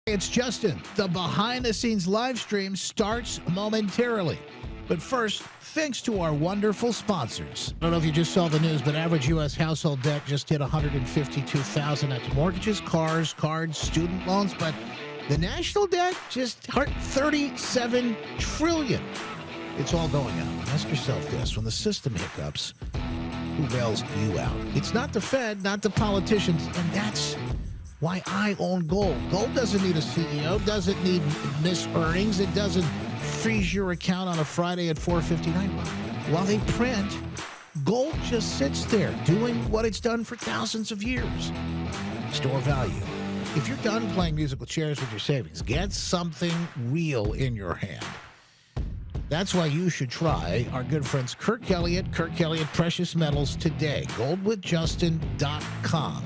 It's Justin. The behind-the-scenes live stream starts momentarily. But first, thanks to our wonderful sponsors. I don't know if you just saw the news, but average U.S. household debt just hit $152,000. That's mortgages, cars, cards, student loans. But the national debt just hit $37 trillion. It's all going up. Ask yourself this. When the system hiccups, who bails you out? It's not the Fed, not the politicians, and that's why I own gold. Gold doesn't need a CEO, doesn't need missed earnings. It doesn't freeze your account on a Friday at 4:59. While they print, gold just sits there doing what it's done for thousands of years. Store value. If you're done playing musical chairs with your savings, get something real in your hand. That's why you should try our good friends Kirk Elliott Precious Metals today. Goldwithjustin.com.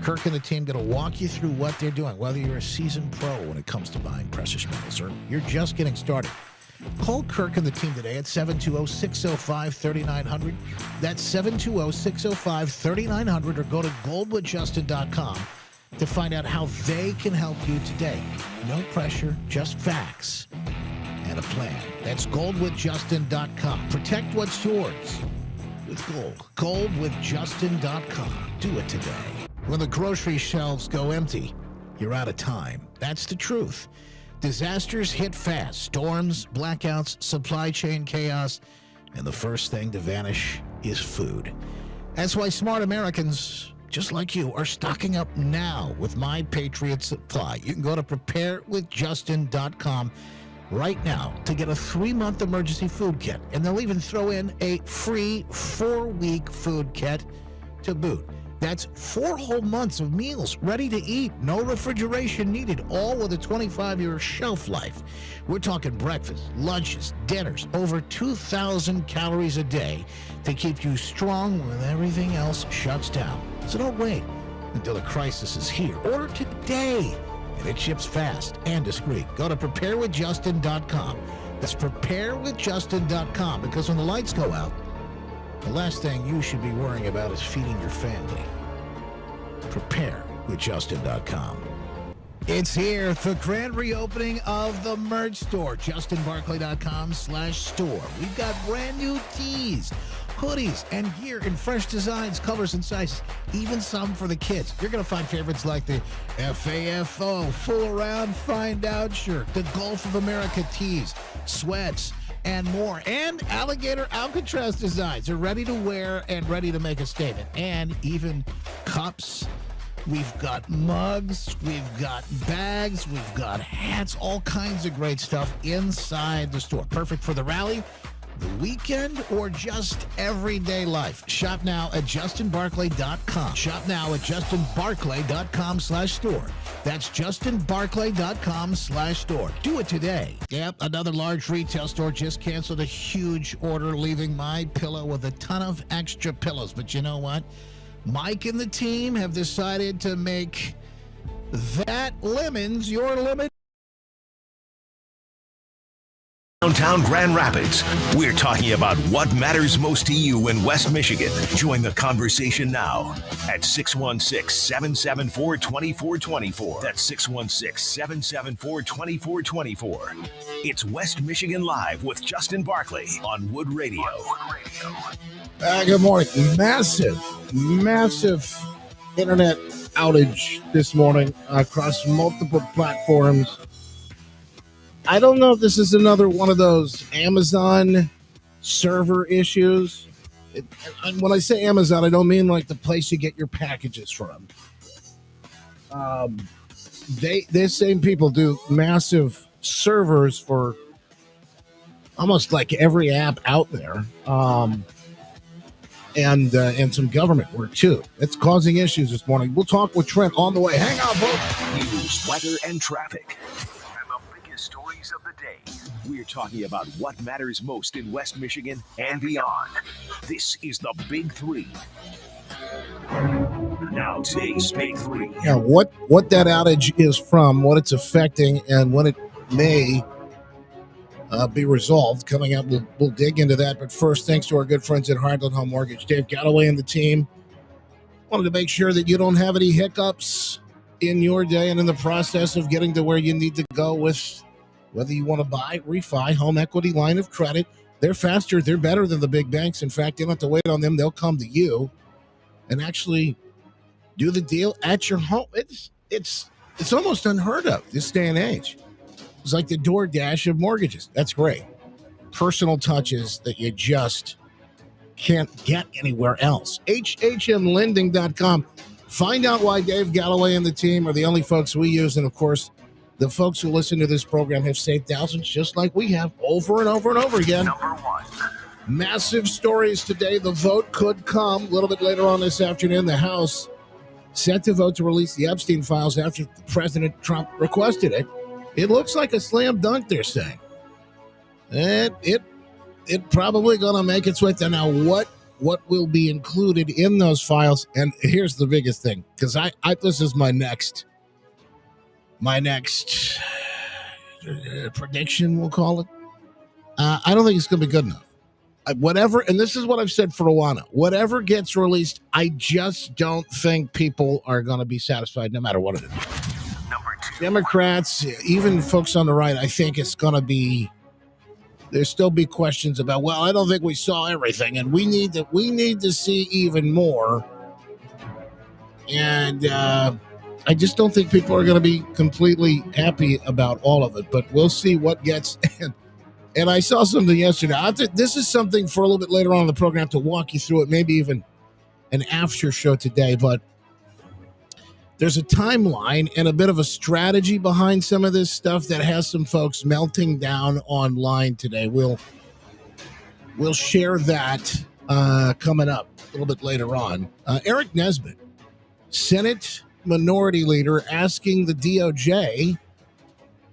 Kirk and the team going to walk you through what they're doing, whether you're a seasoned pro when it comes to buying precious metals or you're just getting started. Call Kirk and the team today at 720-605-3900. That's 720-605-3900, or go to goldwithjustin.com to find out how they can help you today. No pressure, just facts and a plan. That's goldwithjustin.com. Protect what's yours with gold. Goldwithjustin.com. Do it today. When the grocery shelves go empty, you're out of time. That's the truth. Disasters hit fast. Storms, blackouts, supply chain chaos, and the first thing to vanish is food. That's why smart Americans, just like you, are stocking up now with My Patriot Supply. You can go to preparewithjustin.com right now to get a 3-month emergency food kit, and they'll even throw in a free 4-week food kit to boot. That's 4 whole months of meals ready to eat. No refrigeration needed, all with a 25-year shelf life. We're talking breakfast, lunches, dinners, over 2,000 calories a day to keep you strong when everything else shuts down. So don't wait until the crisis is here. Order today, and it ships fast and discreet. Go to preparewithjustin.com. That's preparewithjustin.com, because when the lights go out, the last thing you should be worrying about is feeding your family. Preparewithjustin.com. It's here, the grand reopening of the merch store, justinbarclay.com/store. We've got brand new tees, hoodies, and gear in fresh designs, colors, and sizes, even some for the kids. You're going to find favorites like the FAFO, Fool Around, Find Out shirt, the Gulf of America tees, sweats, and more. And alligator Alcatraz designs are ready to wear and ready to make a statement. And even cups. We've got mugs, we've got bags, we've got hats, all kinds of great stuff inside the store. Perfect for the rally, the weekend, or just everyday life. Shop now at justinbarclay.com. Shop now at justinbarclay.com/store. That's justinbarclay.com/store. Do it today. Yep, another large retail store just canceled a huge order, leaving My Pillow with a ton of extra pillows. But you know what? Mike and the team have decided to make that lemons your limit. Downtown Grand Rapids, we're talking about what matters most to you in West Michigan. Join the conversation now at 616-774-2424. That's 616-774-2424. It's West Michigan Live with Justin Barclay on Wood Radio. Good morning. Massive internet outage this morning across multiple platforms. I don't know if this is another one of those Amazon server issues. When I say Amazon, I don't mean like the place you get your packages from. These same people do massive servers for almost like every app out there. And some government work, too. It's causing issues this morning. We'll talk with Trent on the way. Hang on, folks. News, weather, and traffic. And the biggest stories of the day. We're talking about what matters most in West Michigan and beyond. This is the Big Three. Now, today's Big Three. Yeah, what that outage is from, what it's affecting, and when it may be resolved. Coming up, we'll dig into that. But first, thanks to our good friends at Heartland Home Mortgage, Dave Galloway and the team. Wanted to make sure that you don't have any hiccups in your day and in the process of getting to where you need to go with whether you want to buy, refi, home equity line of credit. They're faster. They're better than the big banks. In fact, you don't have to wait on them. They'll come to you and actually do the deal at your home. It's almost unheard of this day and age. It's like the DoorDash of mortgages. That's great. Personal touches that you just can't get anywhere else. HHMlending.com. Find out why Dave Galloway and the team are the only folks we use. And, of course, the folks who listen to this program have saved thousands just like we have over and over and over again. Number one. Massive stories today. The vote could come a little bit later on this afternoon. The House set to vote to release the Epstein files after President Trump requested it. It looks like a slam dunk, they're saying. It probably going to make its way there. Now, what will be included in those files? And here's the biggest thing, because I this is my next prediction, we'll call it. I don't think it's going to be good enough. Whatever, and this is what I've said for a while now, whatever gets released, I just don't think people are going to be satisfied no matter what it is. Number two. Democrats, even folks on the right, I think it's going to be, there'll still be questions about, well, I don't think we saw everything, and we need to see even more. And I just don't think people are going to be completely happy about all of it, but we'll see what gets. And I saw something yesterday. This is something for a little bit later on in the program to walk you through it, maybe even an after show today. But there's a timeline and a bit of a strategy behind some of this stuff that has some folks melting down online today. We'll share that coming up a little bit later on. Eric Nesbitt, Senate Minority Leader, asking the DOJ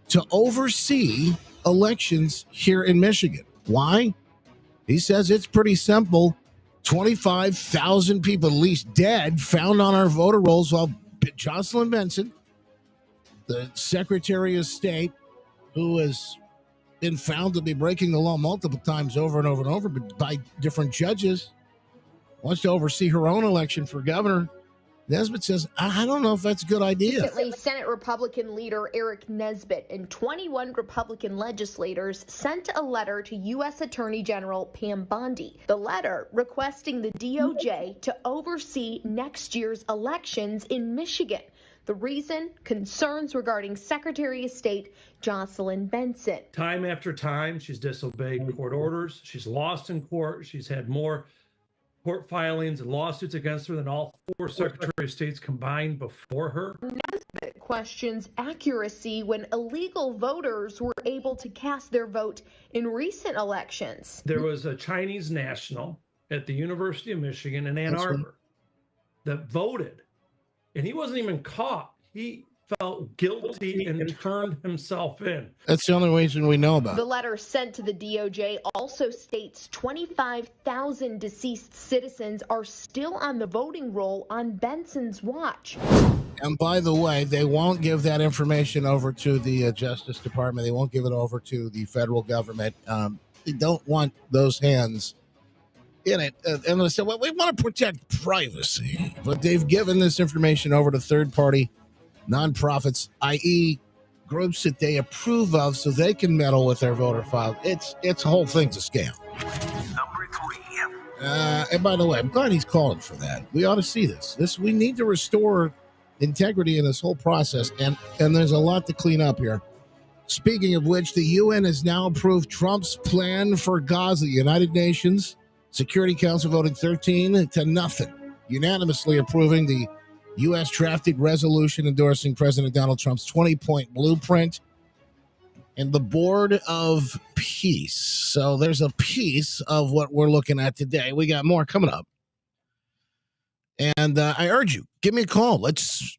to oversee elections here in Michigan. Why? He says it's pretty simple. 25,000 people at least dead found on our voter rolls while Jocelyn Benson, the Secretary of State, who has been found to be breaking the law multiple times over and over and over but by different judges, wants to oversee her own election for governor. Nesbitt says, I don't know if that's a good idea. Recently, Senate Republican leader Eric Nesbitt and 21 Republican legislators sent a letter to U.S. Attorney General Pam Bondi. The letter requesting the DOJ to oversee next year's elections in Michigan. The reason? Concerns regarding Secretary of State Jocelyn Benson. Time after time, she's disobeyed court orders. She's lost in court. She's had more court filings and lawsuits against her than all four Secretary of States combined before her. Nesbitt questions accuracy when illegal voters were able to cast their vote in recent elections. There was a Chinese national at the University of Michigan in Ann Arbor that voted, and he wasn't even caught. He felt guilty and turned himself in. That's the only reason we know about it. The letter sent to the DOJ also states 25,000 deceased citizens are still on the voting roll on Benson's watch. And by the way, they won't give that information over to the Justice Department. They won't give it over to the federal government. They don't want those hands in it. And they say, well, we want to protect privacy. But they've given this information over to third-party nonprofits, i.e. groups that they approve of so they can meddle with their voter file. It's the whole thing's a scam. Number three. And by the way, I'm glad he's calling for that. We ought to see this. We need to restore integrity in this whole process, and there's a lot to clean up here. Speaking of which, the UN has now approved Trump's plan for Gaza. United Nations Security Council voted 13-0, unanimously approving the U.S. drafted resolution endorsing President Donald Trump's 20-point blueprint and the Board of Peace. So there's a piece of what we're looking at today. We got more coming up. And I urge you, give me a call. Let's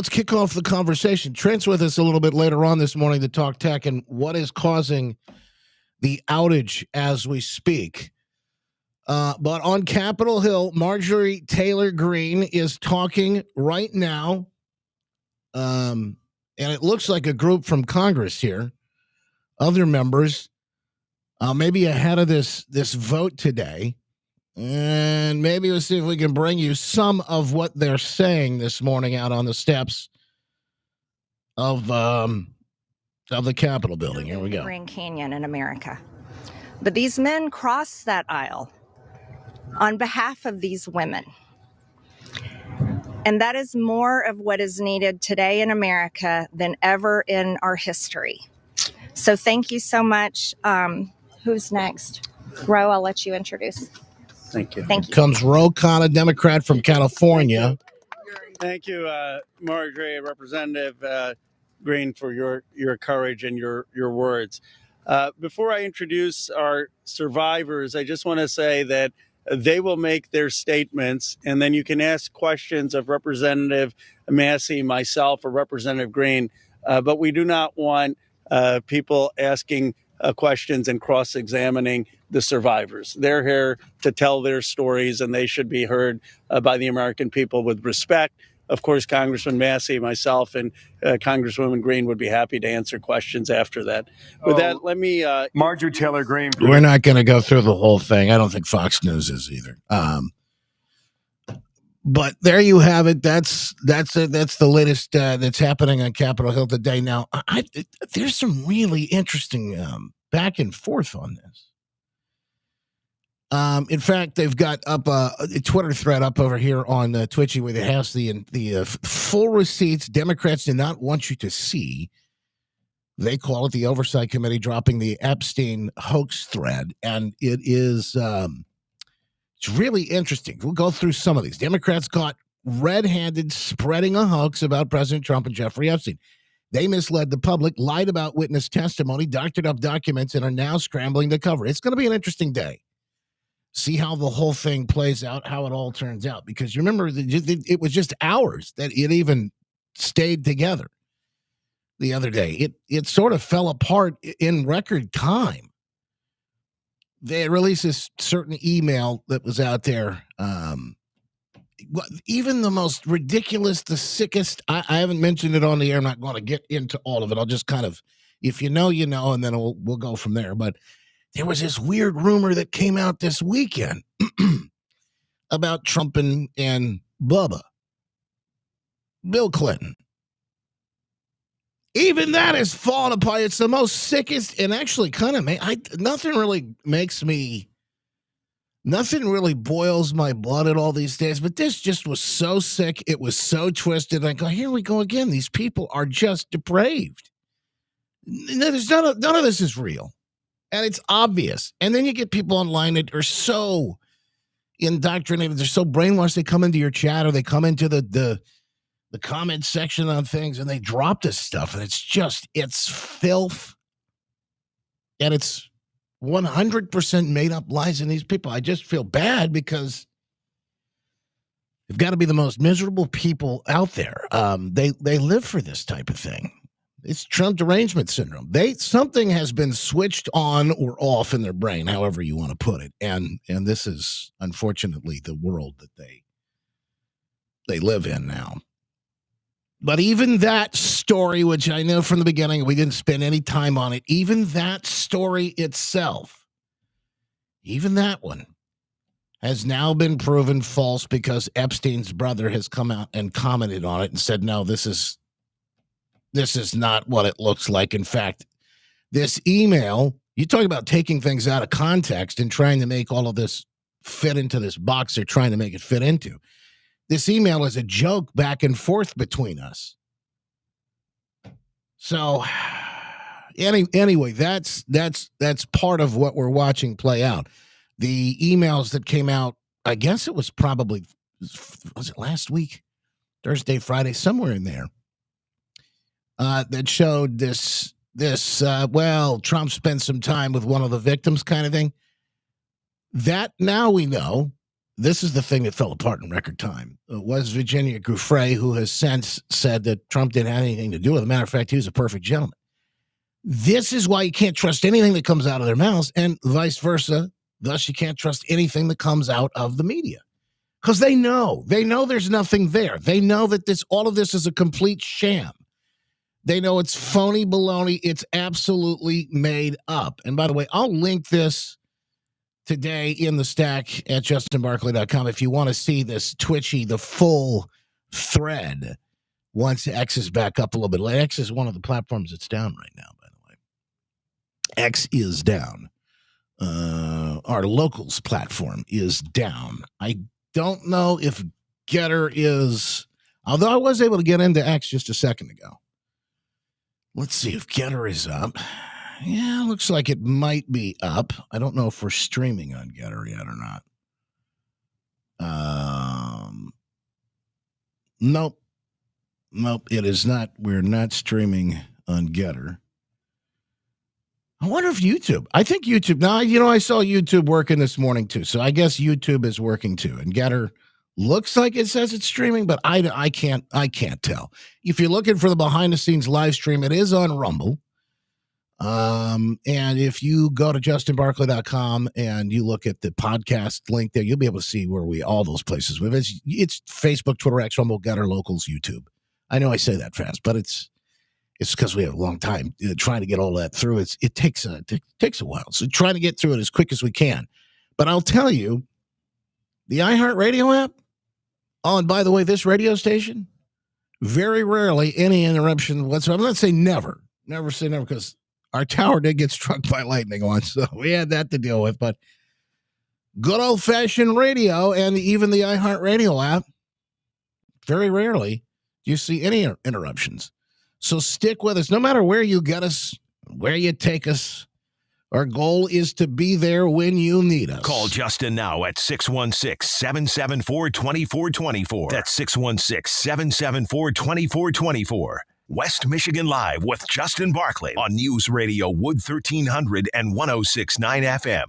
kick off the conversation. Trent's with us a little bit later on this morning to talk tech and what is causing the outage as we speak. But on Capitol Hill, Marjorie Taylor Greene is talking right now. And it looks like a group from Congress here, other members, maybe ahead of this vote today. And maybe we'll see if we can bring you some of what they're saying this morning out on the steps of the Capitol building. Here we go. Grand Canyon in America. But these men crossed that aisle on behalf of these women. And that is more of what is needed today in America than ever in our history. So thank you so much. Who's next? Ro, I'll let you introduce. Thank you. Thank you. Comes Ro Khanna, Democrat from California. Thank you, Marjorie, Representative Green, for your courage and your words. Before I introduce our survivors, I just want to say that they will make their statements, and then you can ask questions of Representative Massey, myself, or Representative Green. But we do not want people asking questions and cross-examining the survivors. They're here to tell their stories, and they should be heard by the American people with respect. Of course, Congressman Massey, myself, and Congresswoman Green would be happy to answer questions after that. With that, let me... Marjorie Taylor Greene. We're not going to go through the whole thing. I don't think Fox News is either. But there you have it. That's the latest that's happening on Capitol Hill today. Now, there's some really interesting back and forth on this. In fact, they've got up a Twitter thread up over here on Twitchy where it has the full receipts Democrats did not want you to see. They call it the Oversight Committee dropping the Epstein hoax thread, and it is it's really interesting. We'll go through some of these. Democrats caught red-handed spreading a hoax about President Trump and Jeffrey Epstein. They misled the public, lied about witness testimony, doctored up documents, and are now scrambling to cover. It's going to be an interesting day. See how the whole thing plays out, how it all turns out. Because remember, it was just hours that it even stayed together the other day. It sort of fell apart in record time. They released this certain email that was out there. Even the most ridiculous, the sickest, I haven't mentioned it on the air. I'm not going to get into all of it. I'll just kind of, if you know, you know, and then we'll go from there. But there was this weird rumor that came out this weekend about Trump and Bubba, Bill Clinton. Even that is falling apart. It's the most sickest, and actually kind of nothing really boils my blood at all these days. But this just was so sick. It was so twisted. I go, here we go again. These people are just depraved. There's none of this is real. And it's obvious. And then you get people online that are so indoctrinated. They're so brainwashed. They come into your chat or they come into the comment section on things and they drop this stuff. And it's filth. And it's 100% made up lies in these people. I just feel bad because they've got to be the most miserable people out there. They live for this type of thing. It's Trump derangement syndrome. Something has been switched on or off in their brain, however you want to put it. And this is unfortunately the world that they live in now. But even that story, which I know from the beginning, we didn't spend any time on it, even that story itself, even that one has now been proven false because Epstein's brother has come out and commented on it and said, no, this is not what it looks like. In fact, this email, you talk about taking things out of context and trying to make all of this fit into this box they're trying to make it fit into. This email is a joke back and forth between us. So anyway, that's part of what we're watching play out. The emails that came out, I guess it was probably, was it last week? Thursday, Friday, somewhere in there. That showed this Trump spent some time with one of the victims kind of thing. That now we know, this is the thing that fell apart in record time. It was Virginia Giuffre, who has since said that Trump didn't have anything to do with it. As a matter of fact, he was a perfect gentleman. This is why you can't trust anything that comes out of their mouths, and vice versa. Thus, you can't trust anything that comes out of the media. Because they know there's nothing there. They know that all of this is a complete sham. They know it's phony baloney. It's absolutely made up. And by the way, I'll link this today in the stack at justinbarkley.com. If you want to see this Twitchy, the full thread, once X is back up a little bit. X is one of the platforms that's down right now, by the way. X is down. Our locals platform is down. I don't know if Getter is, although I was able to get into X just a second ago. Let's see if Getter is up. Yeah, looks like it might be up. I don't know if we're streaming on Getter yet or not. Nope, it is not. We're not streaming on Getter. I wonder if YouTube. I think YouTube. Now, I saw YouTube working this morning too, so I guess YouTube is working too. And Getter looks like it says it's streaming, but I can't tell. If you're looking for the behind the scenes live stream, it is on Rumble. And if you go to justinbarkley.com and you look at the podcast link there, you'll be able to see where all those places. It's Facebook, Twitter, X, Rumble, Getter, Locals, YouTube. I know I say that fast, but it's because we have a long time trying to get all that through. It takes a while. So trying to get through it as quick as we can. But I'll tell you, the iHeartRadio app, oh, and by the way, this radio station, very rarely any interruption whatsoever. I'm not saying never say never, because our tower did get struck by lightning once, so we had that to deal with. But good old-fashioned radio and even the iHeartRadio app, very rarely do you see any interruptions. So stick with us. No matter where you get us, where you take us, our goal is to be there when you need us. Call Justin now at 616-774-2424. That's 616-774-2424. West Michigan Live with Justin Barkley on News Radio Wood 1300 and 106.9 FM.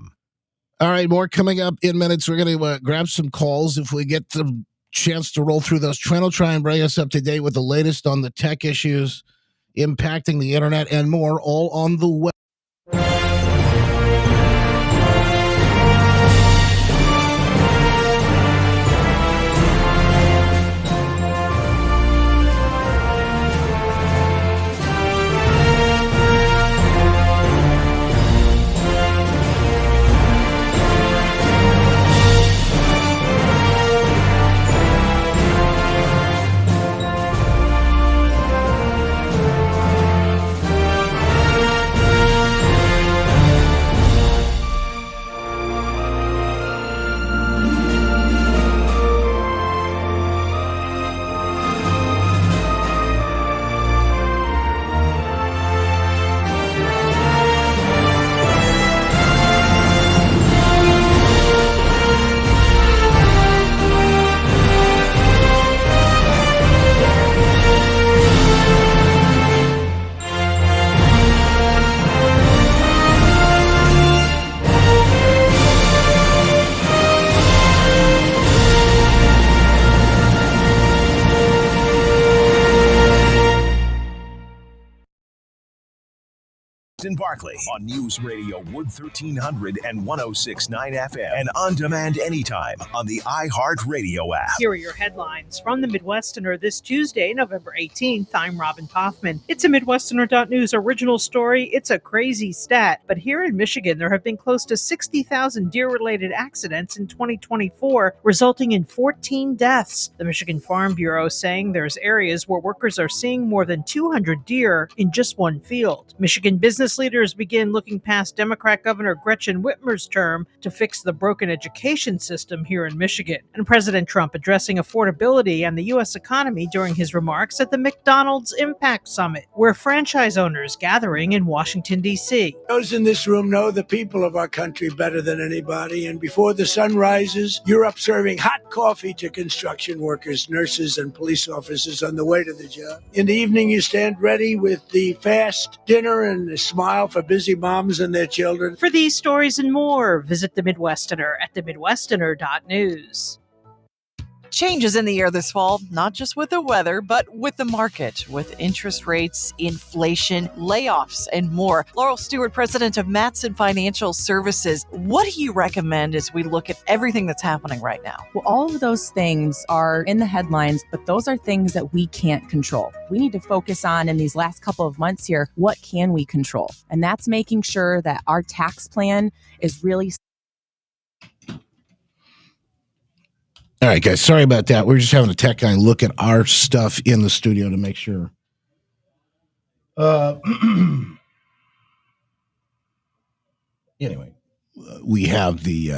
All right, more coming up in minutes. We're going to grab some calls if we get the chance to roll through those. Trent will try and bring us up to date with the latest on the tech issues impacting the internet and more, all on the web. Barkley on News Radio Wood 1300 and 106.9 FM and on demand anytime on the iHeartRadio app. Here are your headlines from the Midwesterner this Tuesday, November 18th. I'm Robin Kaufman. It's a Midwesterner.news original story. It's a crazy stat, but here in Michigan, there have been close to 60,000 deer-related accidents in 2024, resulting in 14 deaths. The Michigan Farm Bureau saying there's areas where workers are seeing more than 200 deer in just one field. Michigan business leaders begin looking past Democrat Governor Gretchen Whitmer's term to fix the broken education system here in Michigan. And President Trump addressing affordability and the U.S. economy during his remarks at the McDonald's Impact Summit, where franchise owners gathering in Washington, D.C. Those in this room know the people of our country better than anybody. And before the sun rises, you're up serving hot coffee to construction workers, nurses, and police officers on the way to the job. In the evening, you stand ready with the fast dinner and a smile for busy moms and their children. For these stories and more, visit The Midwesterner at themidwesterner.news. Change is in the air this fall, not just with the weather, but with the market, with interest rates, inflation, layoffs, and more. Laurel Stewart, president of Matson Financial Services. What do you recommend as we look at everything that's happening right now? Well, all of those things are in the headlines, but those are things that we can't control. We need to focus on, in these last couple of months here, what can we control? And that's making sure that our tax plan is really All right, guys. Sorry about that. We're just having a tech guy look at our stuff in the studio to make sure. Anyway, we have the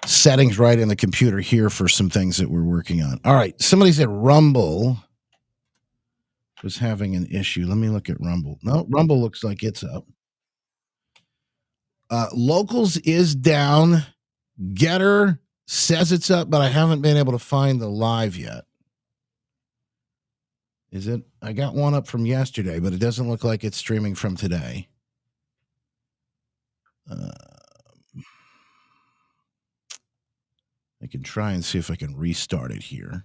settings right in the computer here for some things that we're working on. All right. Somebody said Rumble was having an issue. Let me look at Rumble. No, Rumble looks like it's up. Locals is down. Getter says it's up, but I haven't been able to find the live yet. Is it? I got one up from yesterday, but it doesn't look like it's streaming from today. I can try and see if I can restart it here.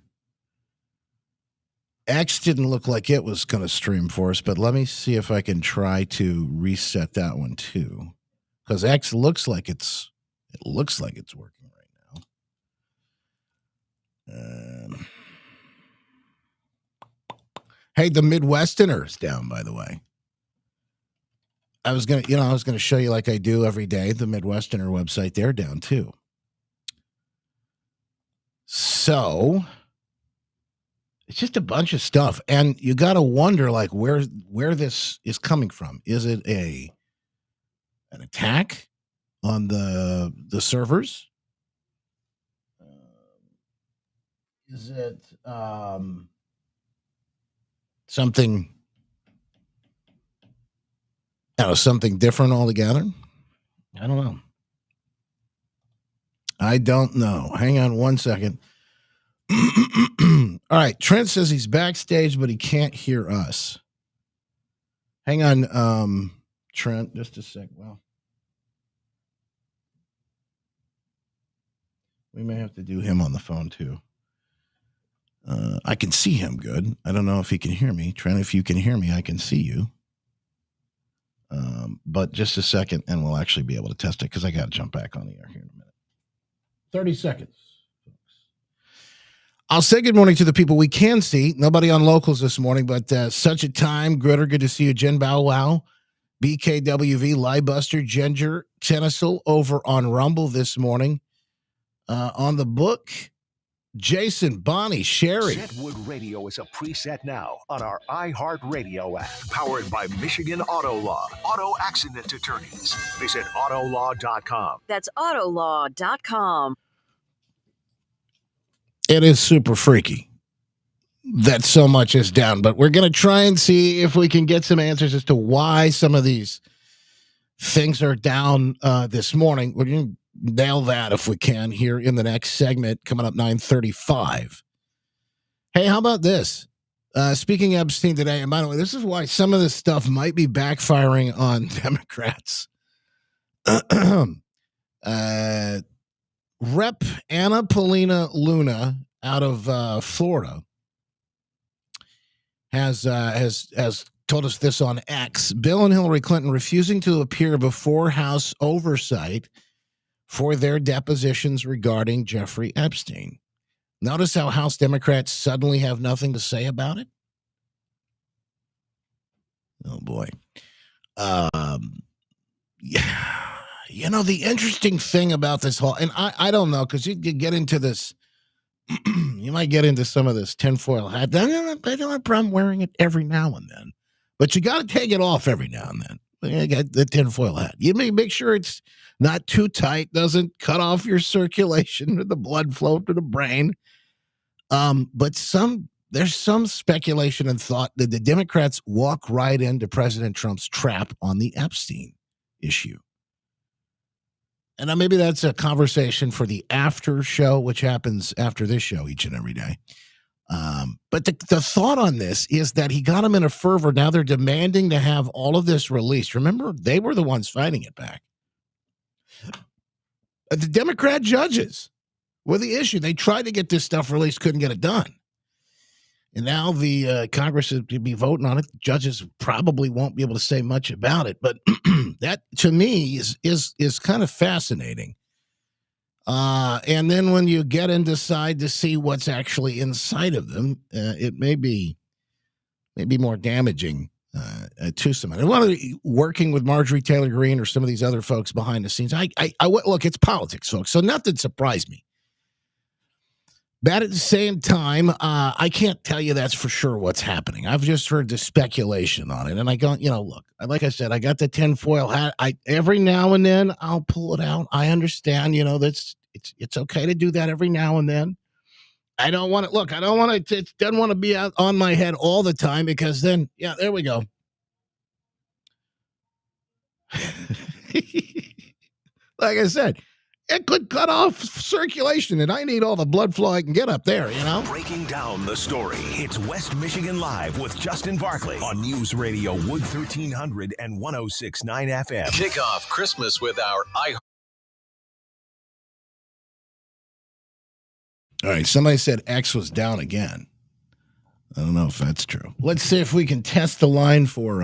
X didn't look like it was going to stream for us, but let me see if I can try to reset that one too, because X looks like it's working right now. Hey, the Midwesterner is down, by the way. I was gonna show you like I do every day. The Midwesterner website, they're down too. So it's just a bunch of stuff, and you got to wonder like where this is coming from. Is it an attack on the servers? Is it something? Something different altogether? I don't know. Hang on one second. All right. Trent says he's backstage, but he can't hear us. Hang on, Trent, just a sec. Well, we may have to do him on the phone too. I can see him good. I don't know if he can hear me. Trent, if you can hear me, I can see you. But just a second, and we'll actually be able to test it because I got to jump back on the air here in a minute. 30 seconds. I'll say good morning to the people we can see. Nobody on locals this morning, but such a time. Gritter, good to see you. Jen Bow Wow, BKWV, Liebuster, Ginger, Tennyson over on Rumble this morning. On the book, Jason, Bonnie, Sherry. Setwood Radio is a preset now on our iHeartRadio app. Powered by Michigan Auto Law. Auto accident attorneys. Visit autolaw.com. That's autolaw.com. It is super freaky that so much is down, but we're going to try and see if we can get some answers as to why some of these things are down this morning. We're going to nail that if we can here in the next segment coming up 9:35. Hey, how about this? Speaking of Epstein today, and by the way, this is why some of this stuff might be backfiring on Democrats. Rep. Anna Paulina Luna out of Florida has told us this on X. Bill and Hillary Clinton refusing to appear before House oversight for their depositions regarding Jeffrey Epstein. Notice how House Democrats suddenly have nothing to say about it? Oh, boy. Yeah. You know, the interesting thing about this whole, and I don't know, because you get into this, you might get into some of this tinfoil hat. I don't have a problem wearing it every now and then, but you got to take it off every now and then. You got the tinfoil hat. You may make sure it's not too tight, doesn't cut off your circulation or the blood flow to the brain. But there's some speculation and thought that the Democrats walk right into President Trump's trap on the Epstein issue. And maybe that's a conversation for the after show, which happens after this show each and every day. But the thought on this is that he got them in a fervor. Now they're demanding to have all of this released. Remember, they were the ones fighting it back. The Democrat judges were the issue. They tried to get this stuff released, couldn't get it done. And now the Congress will be voting on it. The judges probably won't be able to say much about it. But that, to me, is kind of fascinating. And then when you get and decide to see what's actually inside of them, it may be more damaging to someone. And one of working with Marjorie Taylor Greene or some of these other folks behind the scenes, I look, it's politics, folks. So nothing surprised me. But at the same time, I can't tell you that's for sure what's happening. I've just heard the speculation on it. And I go, look, like I said, I got the tinfoil hat. Every now and then I'll pull it out. I understand, that's it's okay to do that every now and then. I don't want to I don't want to, it doesn't want to be out on my head all the time because then, there we go. Like I said, it could cut off circulation, and I need all the blood flow I can get up there, Breaking down the story. It's West Michigan Live with Justin Barkley on News Radio Wood 1300 and 106.9 FM. Kick off Christmas with our All right, somebody said X was down again. I don't know if that's true. Let's see if we can test the line for...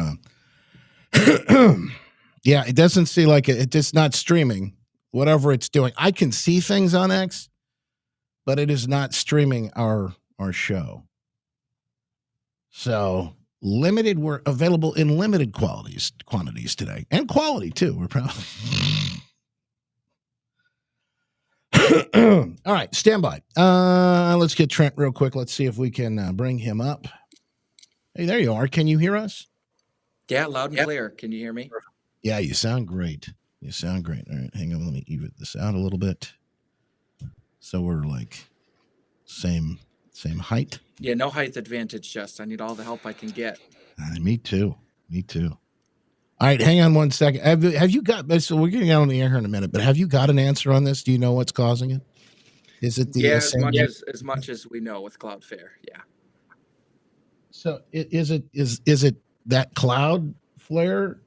Yeah, it doesn't seem like it's not streaming, whatever it's doing. I can see things on X, but it is not streaming our show. So we're available in limited quantities today. And quality, too. We're probably... All right, stand by. Let's get Trent real quick. Let's see if we can bring him up. Hey, there you are. Can you hear us? Yeah, loud and clear. Can you hear me? Yeah, you sound great. All right, hang on. Let me even this out a little bit. So we're like same height. Yeah, no height advantage, Just. I need all the help I can get. Me too. All right, hang on one second. Have you got? So we're getting out on the air here in a minute, but have you got an answer on this? Do you know what's causing it? Is it the as much as we know with Cloudflare? Yeah. So is it that Cloudflare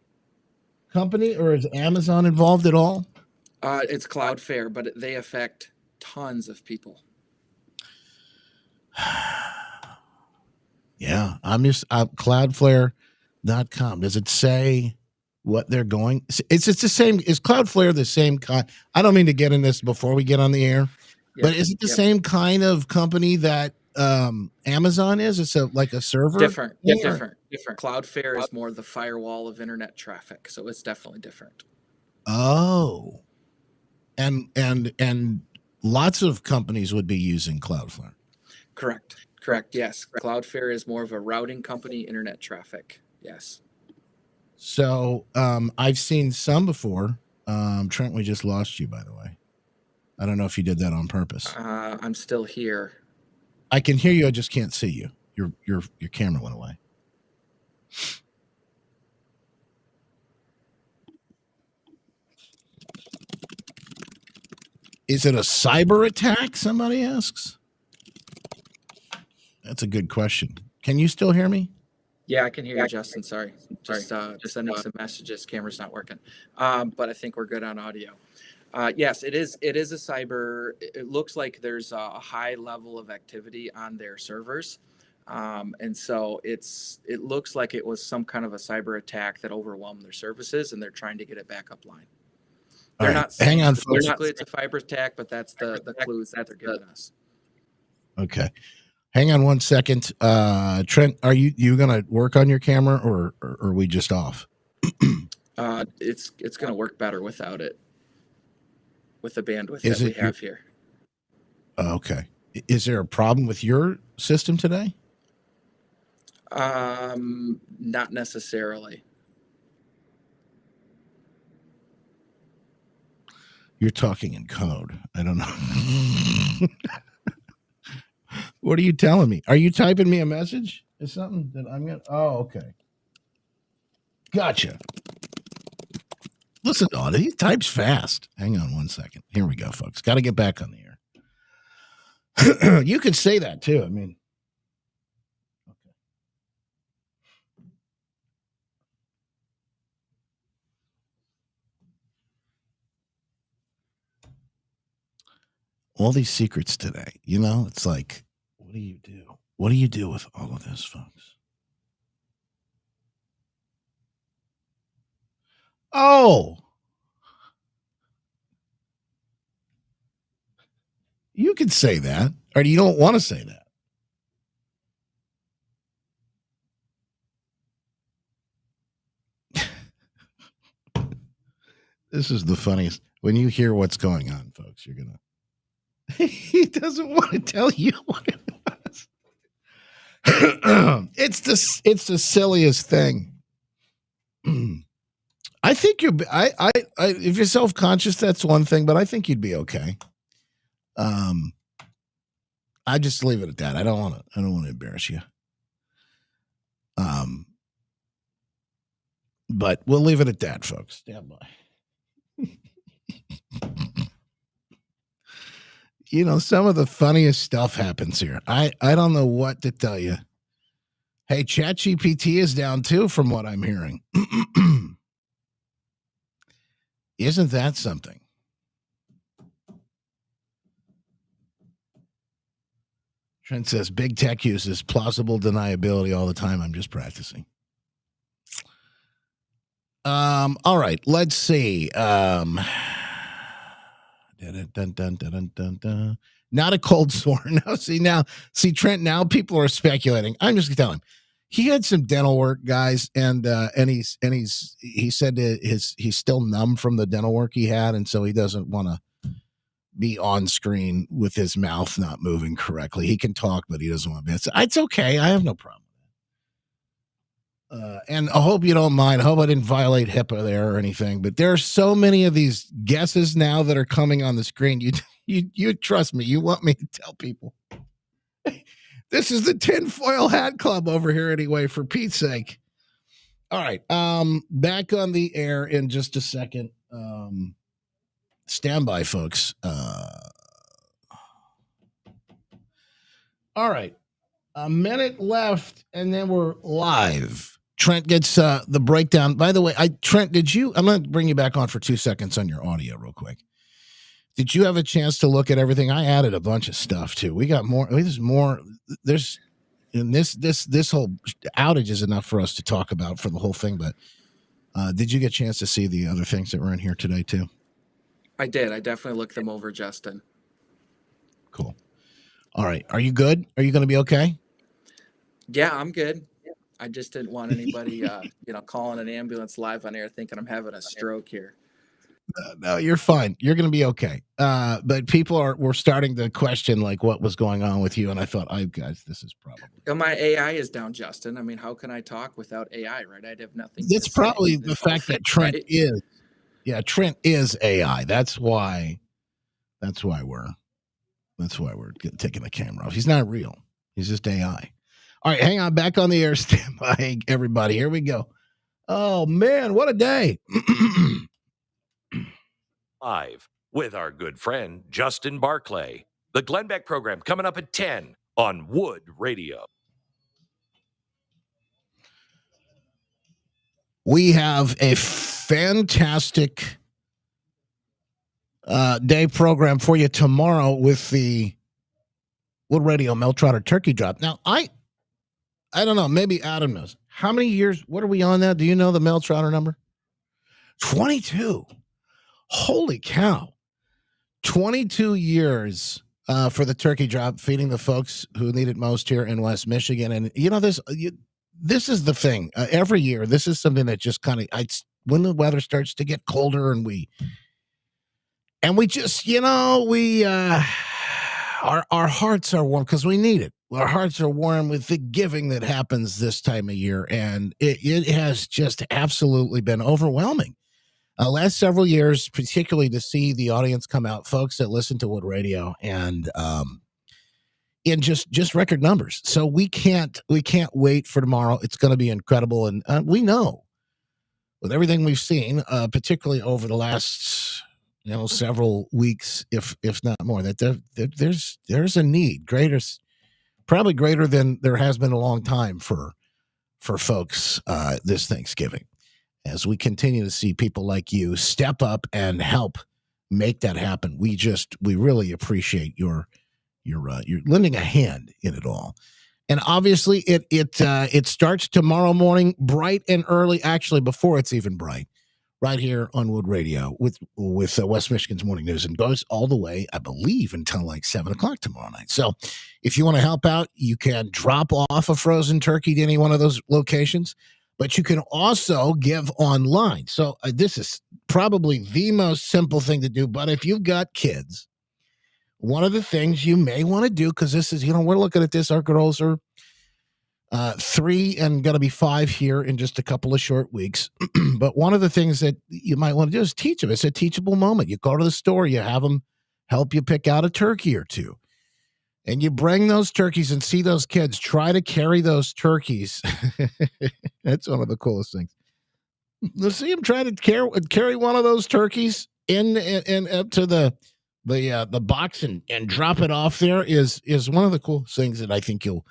company, or is Amazon involved at all? It's Cloudflare, but they affect tons of people. Yeah, I'm just Cloudflare.com. Does it say what they're going? It's the same. Is Cloudflare the same kind? I don't mean to get in this before we get on the air, but is it the same kind of company that Amazon is? It's like a server. Different. Cloudflare is more the firewall of internet traffic, so it's definitely different. Oh, and lots of companies would be using Cloudflare. Correct. Yes, Cloudflare is more of a routing company, internet traffic. Yes. So I've seen some before. Trent, we just lost you, by the way. I don't know if you did that on purpose. I'm still here. I can hear you. I just can't see you. Your camera went away. Is it a cyber attack? Somebody asks. That's a good question. Can you still hear me? Yeah, I can hear you, Justin. Sorry. Just sending some messages. Camera's not working. But I think we're good on audio. Yes, it is a cyber. It looks like there's a high level of activity on their servers. And so it looks like it was some kind of a cyber attack that overwhelmed their services, and they're trying to get it back up line. They're not saying specifically it's a cyber attack, but that's the clues that they're giving us. Okay. Hang on one second. Trent, are you going to work on your camera or are we just off? It's going to work better without it, with the bandwidth that we have here. Okay. Is there a problem with your system today? Not necessarily. You're talking in code. I don't know. What are you telling me? Are you typing me a message? Is something that I'm going to... Oh, okay. Gotcha. Listen, he types fast. Hang on one second. Here we go, folks. Got to get back on the air. You could say that, too. I mean... Okay. All these secrets today, it's like... What do you do? What do you do with all of this, folks? Oh, you could say that, or you don't want to say that. This is the funniest. When you hear what's going on, folks, you're going to... He doesn't want to tell you what it was. It's the silliest thing. I think if you're self-conscious, that's one thing, but I think you'd be okay. I just leave it at that. I don't want to embarrass you. But we'll leave it at that, folks. Stand by. Some of the funniest stuff happens here. I don't know what to tell you. Hey, ChatGPT is down too, from what I'm hearing. Isn't that something? Trent says big tech uses plausible deniability all the time. I'm just practicing. All right, let's see. Not a cold sore. See, Trent, now people are speculating. I'm just gonna tell him he had some dental work, guys, and he said he's still numb from the dental work he had, and so he doesn't want to be on screen with his mouth not moving correctly. He can talk, but he doesn't want to be. It's okay. I have no problem. And I hope you don't mind. I hope I didn't violate HIPAA there or anything. But there are so many of these guesses now that are coming on the screen. You trust me. You want me to tell people. This is the tinfoil hat club over here anyway, for Pete's sake. All right. Back on the air in just a second. Stand by, folks. All right. A minute left, and then we're live. Trent gets the breakdown. By the way, Trent, I'm going to bring you back on for 2 seconds on your audio real quick. Did you have a chance to look at everything? I added a bunch of stuff too. We got more. There's more. This whole outage is enough for us to talk about for the whole thing. But did you get a chance to see the other things that were in here today too? I did. I definitely looked them over, Justin. Cool. All right. Are you good? Are you going to be okay? Yeah, I'm good. I just didn't want anybody, calling an ambulance live on air thinking I'm having a stroke here. No, you're fine. You're going to be okay. But people were starting to question like what was going on with you, and I thought, guys, this is probably. My AI is down, Justin. I mean, how can I talk without AI, right? I'd have nothing. It's probably the fact that Trent is. Yeah, Trent is AI. That's why we're taking the camera off. He's not real. He's just AI. All right, hang on. Back on the air. Stand by, everybody. Here we go. Oh, man, what a day. Live with our good friend, Justin Barclay. The Glenn Beck program coming up at 10 on Wood Radio. We have a fantastic day program for you tomorrow with the Wood Radio Mel Trotter Turkey Drop. Now, I don't know. Maybe Adam knows. How many years? What are we on now? Do you know the Mel Trotter number? 22. Holy cow. 22 years for the turkey drop, feeding the folks who need it most here in West Michigan. And, this is the thing. Every year, this is something that just kind of, when the weather starts to get colder and we just, our hearts are warm because we need it. Our hearts are warm with the giving that happens this time of year, and it has just absolutely been overwhelming. Last several years, particularly to see the audience come out, folks that listen to Wood Radio, and in just record numbers. So we can't wait for tomorrow. It's going to be incredible, and we know with everything we've seen, particularly over the last several weeks, if not more, that there's a need probably greater than there has been a long time for folks this Thanksgiving, as we continue to see people like you step up and help make that happen. We really appreciate your lending a hand in it all. And obviously it starts tomorrow morning, bright and early, actually before it's even bright, right here on Wood Radio with West Michigan's Morning News, and goes all the way, I believe, until like 7 o'clock tomorrow night. So if you want to help out, you can drop off a frozen turkey to any one of those locations, but you can also give online. So this is probably the most simple thing to do. But if you've got kids one of the things you may want to do, because this is, we're looking at this. Our girls are 3 and going to be 5 here in just a couple of short weeks. But one of the things that you might want to do is teach them. It's a teachable moment. You go to the store, you have them help you pick out a turkey or two. And you bring those turkeys and see those kids try to carry those turkeys. That's one of the coolest things. To see them try to carry one of those turkeys in up to the box and drop it off there is one of the coolest things that I think you'll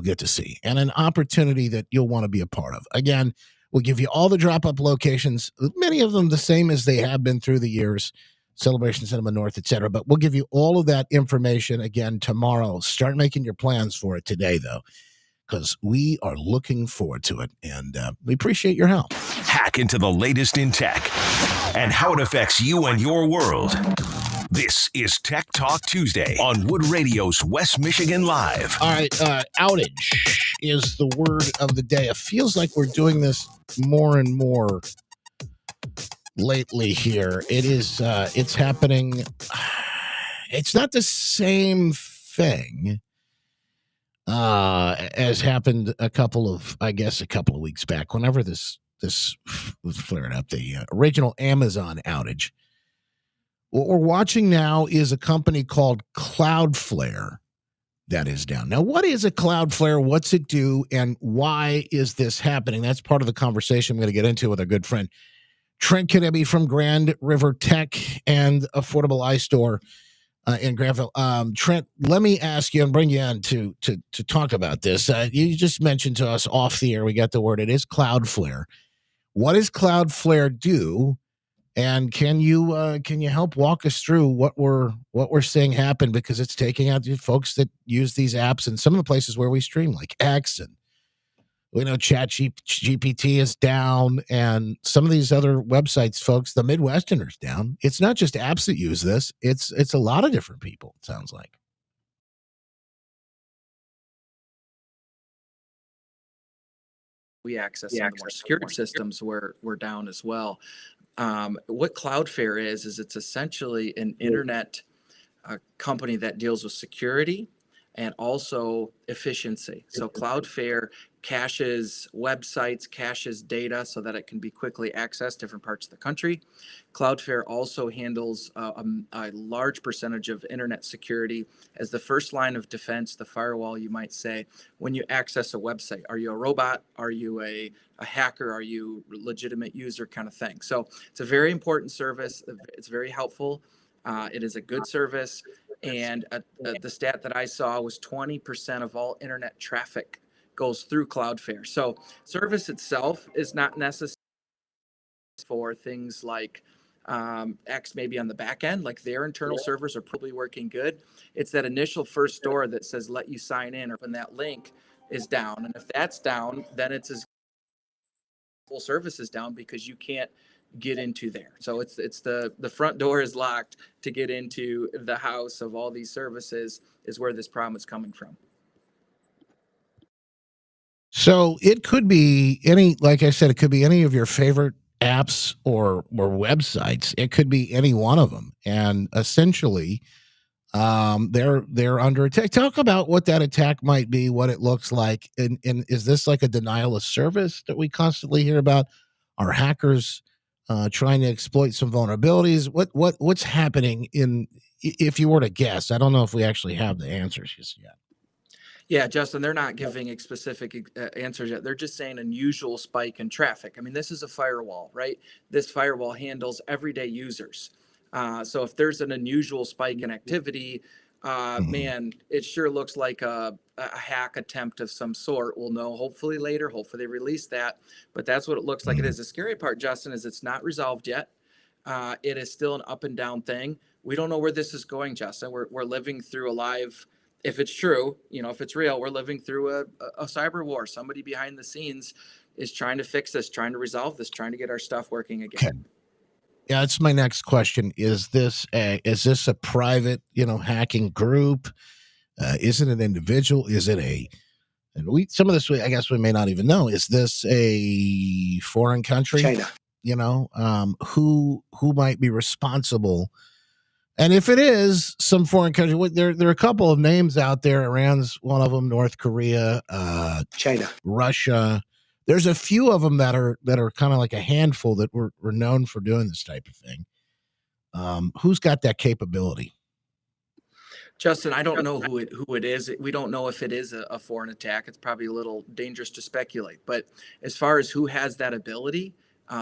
get to see, and an opportunity that you'll want to be a part of. Again, we'll give you all the drop-up locations, many of them the same as they have been through the years, Celebration Cinema North, etc. But we'll give you all of that information again tomorrow. Start making your plans for it today, though, because we are looking forward to it, and we appreciate your help. Hack into the latest in tech and how it affects you and your world. This is Tech Talk Tuesday on Wood Radio's West Michigan Live. All right, outage is the word of the day. It feels like we're doing this more and more lately here. It is, it's happening. It's not the same thing as happened a couple of weeks back, whenever this was flaring up, the original Amazon outage. What we're watching now is a company called Cloudflare that is down. Now, what is a Cloudflare? What's it do? And why is this happening? That's part of the conversation I'm going to get into with our good friend Trent Kennedy from Grand River Tech and Affordable iStore in Granville. Trent, let me ask you and bring you in to talk about this. You just mentioned to us off the air, we got the word, it is Cloudflare. What does Cloudflare do? And can you help walk us through what we're seeing happen, because it's taking out the folks that use these apps and some of the places where we stream, like X, and we know GPT is down, and some of these other websites, folks, the Midwesterners down. It's not just apps that use this; it's a lot of different people. It sounds like. We access some of the more secured systems were down as well. What Cloudflare is it's essentially an internet company that deals with security and also efficiency. So Cloudflare caches websites, caches data so that it can be quickly accessed different parts of the country. Cloudflare also handles a large percentage of internet security as the first line of defense, the firewall, you might say, when you access a website. Are you a robot? Are you a hacker? Are you a legitimate user kind of thing? So it's a very important service. It's very helpful. It is a good service. And the stat that I saw was 20% of all internet traffic goes through Cloudflare. So service itself is not necessary for things like X maybe on the back end, like their internal servers are probably working good. It's that initial first door that says let you sign in, or when that link is down. And if that's down, then it's as full service is down because you can't get into there. So it's the front door is locked to get into the house of all these services is where this problem is coming from. So it could be any, like I said, it could be any of your favorite apps or websites. It could be any one of them, and essentially, they're under attack. Talk about what that attack might be, what it looks like, and is this like a denial of service that we constantly hear about? Are hackers trying to exploit some vulnerabilities? What's happening if you were to guess? I don't know if we actually have the answers just yet. Yeah, Justin, they're not giving specific answers yet. They're just saying unusual spike in traffic. I mean, this is a firewall, right? This firewall handles everyday users. So if there's an unusual spike in activity, man, it sure looks like a hack attempt of some sort. We'll know hopefully later. Hopefully they release that. But that's what it looks like it is. The scary part, Justin, is it's not resolved yet. It is still an up and down thing. We don't know where this is going, Justin. We're living through a live... If it's true, if it's real, we're living through a cyber war. Somebody behind the scenes is trying to fix this, trying to resolve this, trying to get our stuff working again. Okay. Yeah, that's my next question. Is this a private, hacking group? Is it an individual? Is it some of this, I guess we may not even know. Is this a foreign country? China. Who might be responsible? And if it is some foreign country, there are a couple of names out there. Iran's one of them, North Korea, China, Russia. There's a few of them that are kind of like a handful that were known for doing this type of thing. Who's got that capability? Justin, I don't know who it is. We don't know if it is a foreign attack. It's probably a little dangerous to speculate. But as far as who has that ability,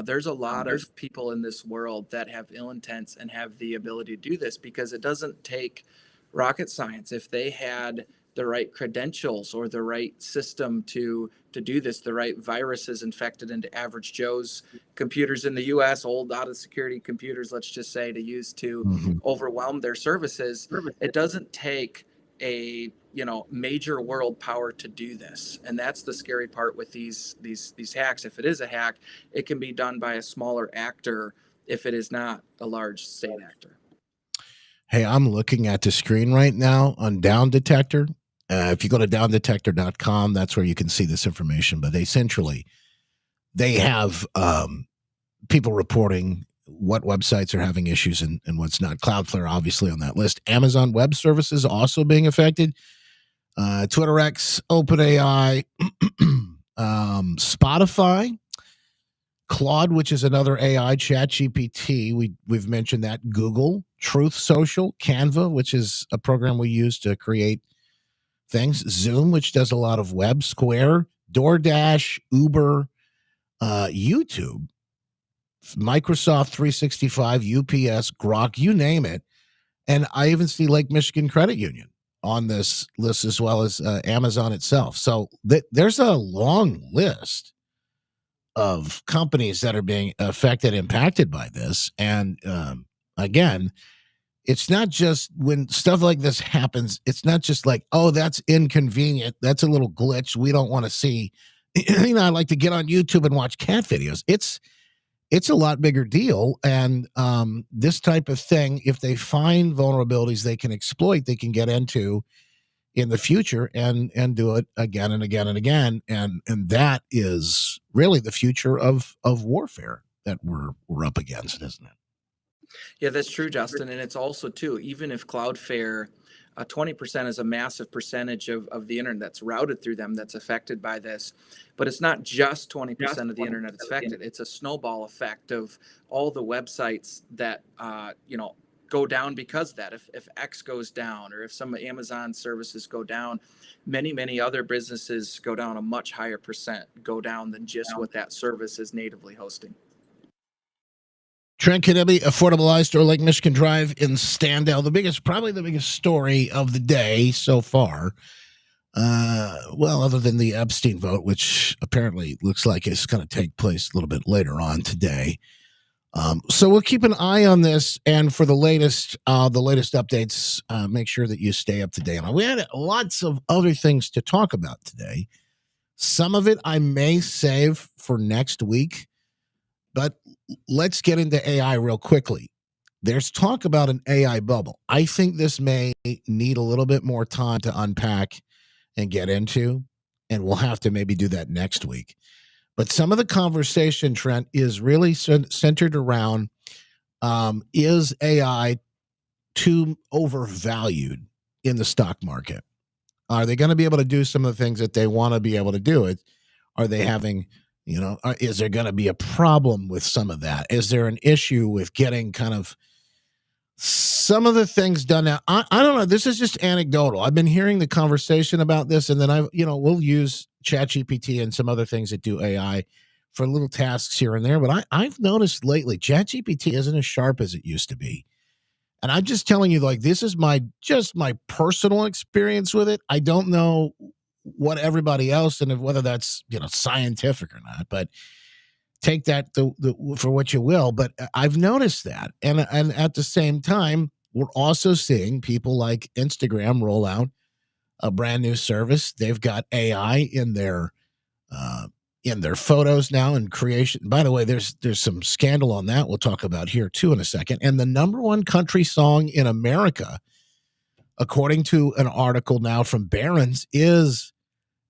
there's a lot of people in this world that have ill intents and have the ability to do this, because it doesn't take rocket science. If they had the right credentials or the right system to do this, the right viruses infected into average Joe's computers in the U.S., old out of security computers, let's just say, to use to overwhelm their services, it doesn't take a major world power to do this. And that's the scary part with these hacks. If it is a hack, it can be done by a smaller actor if it is not a large state actor. Hey, I'm looking at the screen right now on Down Detector. If you go to downdetector.com, that's where you can see this information. But they have people reporting what websites are having issues and what's not. Cloudflare, obviously, on that list. Amazon Web Services also being affected. Twitter X, OpenAI, Spotify, Claude, which is another AI, ChatGPT. We've mentioned that. Google, Truth Social, Canva, which is a program we use to create things. Zoom, which does a lot of web. Square, DoorDash, Uber, YouTube, Microsoft 365, UPS, Grok, you name it. And I even see Lake Michigan Credit Union on this list, as well as Amazon itself. So there's a long list of companies that are being affected, impacted by this. And again, it's not just when stuff like this happens, it's not just like, oh, that's inconvenient. That's a little glitch we don't want to see. I like to get on YouTube and watch cat videos. It's a lot bigger deal. And this type of thing, if they find vulnerabilities they can exploit, they can get into in the future and do it again and again and again. And that is really the future of warfare that we're up against, isn't it? Yeah, that's true, Justin. And it's also, too, even if Cloudflare, 20% is a massive percentage of the internet that's routed through them that's affected by this. But it's not just 20% of the internet that's affected. It's a snowball effect of all the websites that, go down because of that. If X goes down, or if some Amazon services go down, many other businesses go down a much higher percent, go down than just what that service is natively hosting. Trent Kennedy, Affordable iStore, Lake Michigan Drive in Standell. Probably the biggest story of the day so far. Well, other than the Epstein vote, which apparently looks like it's going to take place a little bit later on today. So we'll keep an eye on this, and for the latest updates, make sure that you stay up to date on. We had lots of other things to talk about today. Some of it I may save for next week, but let's get into AI real quickly. There's talk about an AI bubble. I think this may need a little bit more time to unpack and get into, and we'll have to maybe do that next week. But some of the conversation, Trent, is really centered around, is AI too overvalued in the stock market? Are they going to be able to do some of the things that they want to be able to do it? Are they having, is there going to be a problem with some of that? Is there an issue with getting kind of some of the things done now? I don't know. This is just anecdotal. I've been hearing the conversation about this, and then we'll use ChatGPT and some other things that do AI for little tasks here and there. But I've noticed lately, ChatGPT isn't as sharp as it used to be. And I'm just telling you, like, this is my personal experience with it. I don't know what everybody else, and whether that's, scientific or not, but take that for what you will. But I've noticed that. And at the same time, we're also seeing people like Instagram roll out a brand new service. They've got AI in their photos now and creation. By the way, there's some scandal on that we'll talk about here too in a second. And the number one country song in America, according to an article now from Barron's, is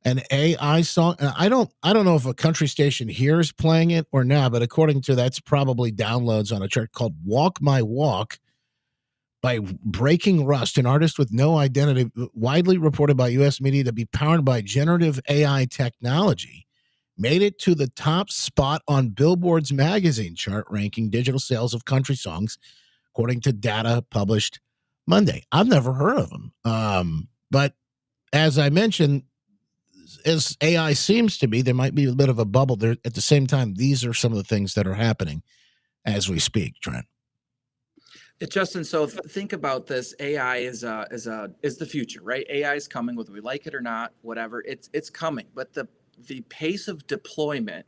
an AI song. And I don't know if a country station here is playing it or not, but according to that's probably downloads on a chart called "Walk My Walk" by breaking rust, an artist with no identity, widely reported by U.S. media to be powered by generative AI technology, made it to the top spot on Billboard's magazine chart ranking digital sales of country songs, according to data published Monday. I've never heard of them. But as I mentioned, as AI seems to be, there might be a bit of a bubble there. At the same time, these are some of the things that are happening as we speak, Trent. Justin, so think about this. AI is the future, right? AI is coming, whether we like it or not, whatever. It's coming, but the pace of deployment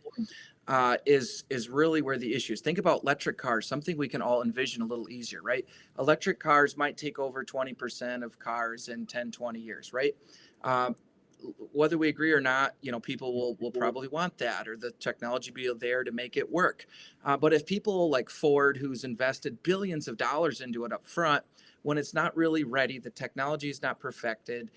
is really where the issue is. Think about electric cars, something we can all envision a little easier, right? Electric cars might take over 20% of cars in 10, 20 years, right? Whether we agree or not, people will probably want that, or the technology be there to make it work. But if people like Ford, who's invested billions of dollars into it up front, when it's not really ready, the technology is not perfected,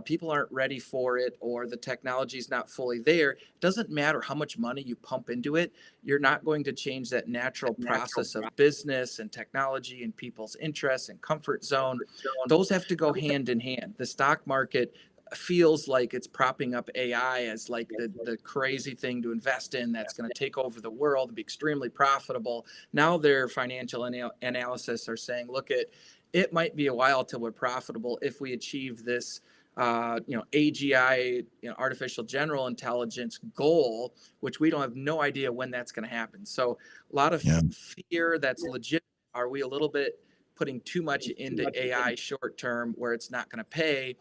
people aren't ready for it, or the technology is not fully there, it doesn't matter how much money you pump into it, you're not going to change that natural process of business and technology and people's interests and comfort zone. Those have to go hand in hand. The stock market feels like it's propping up AI as like the crazy thing to invest in that's going to take over the world and be extremely profitable. Now their financial analysis are saying, look, it might be a while till we're profitable if we achieve this AGI, artificial general intelligence goal, which we don't have no idea when that's going to happen. So a lot of fear that's legit. Are we a little bit putting too much into AI short term where it's not going to pay?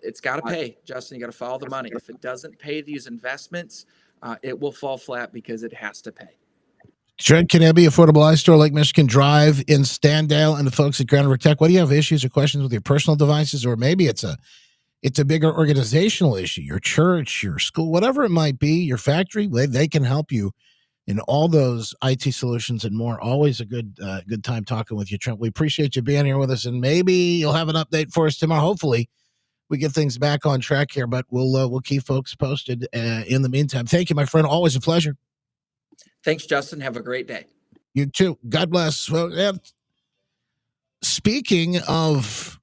It's got to pay, Justin. You got to follow the money. If it doesn't pay these investments, it will fall flat because it has to pay. Trent Kanabe, Affordable iStore, Lake Michigan Drive in Standale, and the folks at Groundwork Tech. What do you have issues or questions with your personal devices, or maybe it's a bigger organizational issue? Your church, your school, whatever it might be, your factory, they can help you in all those IT solutions and more. Always a good time talking with you, Trent. We appreciate you being here with us, and maybe you'll have an update for us tomorrow. Hopefully, we get things back on track here, but we'll keep folks posted. In the meantime, thank you, my friend. Always a pleasure. Thanks, Justin. Have a great day. You too. God bless. Well, speaking of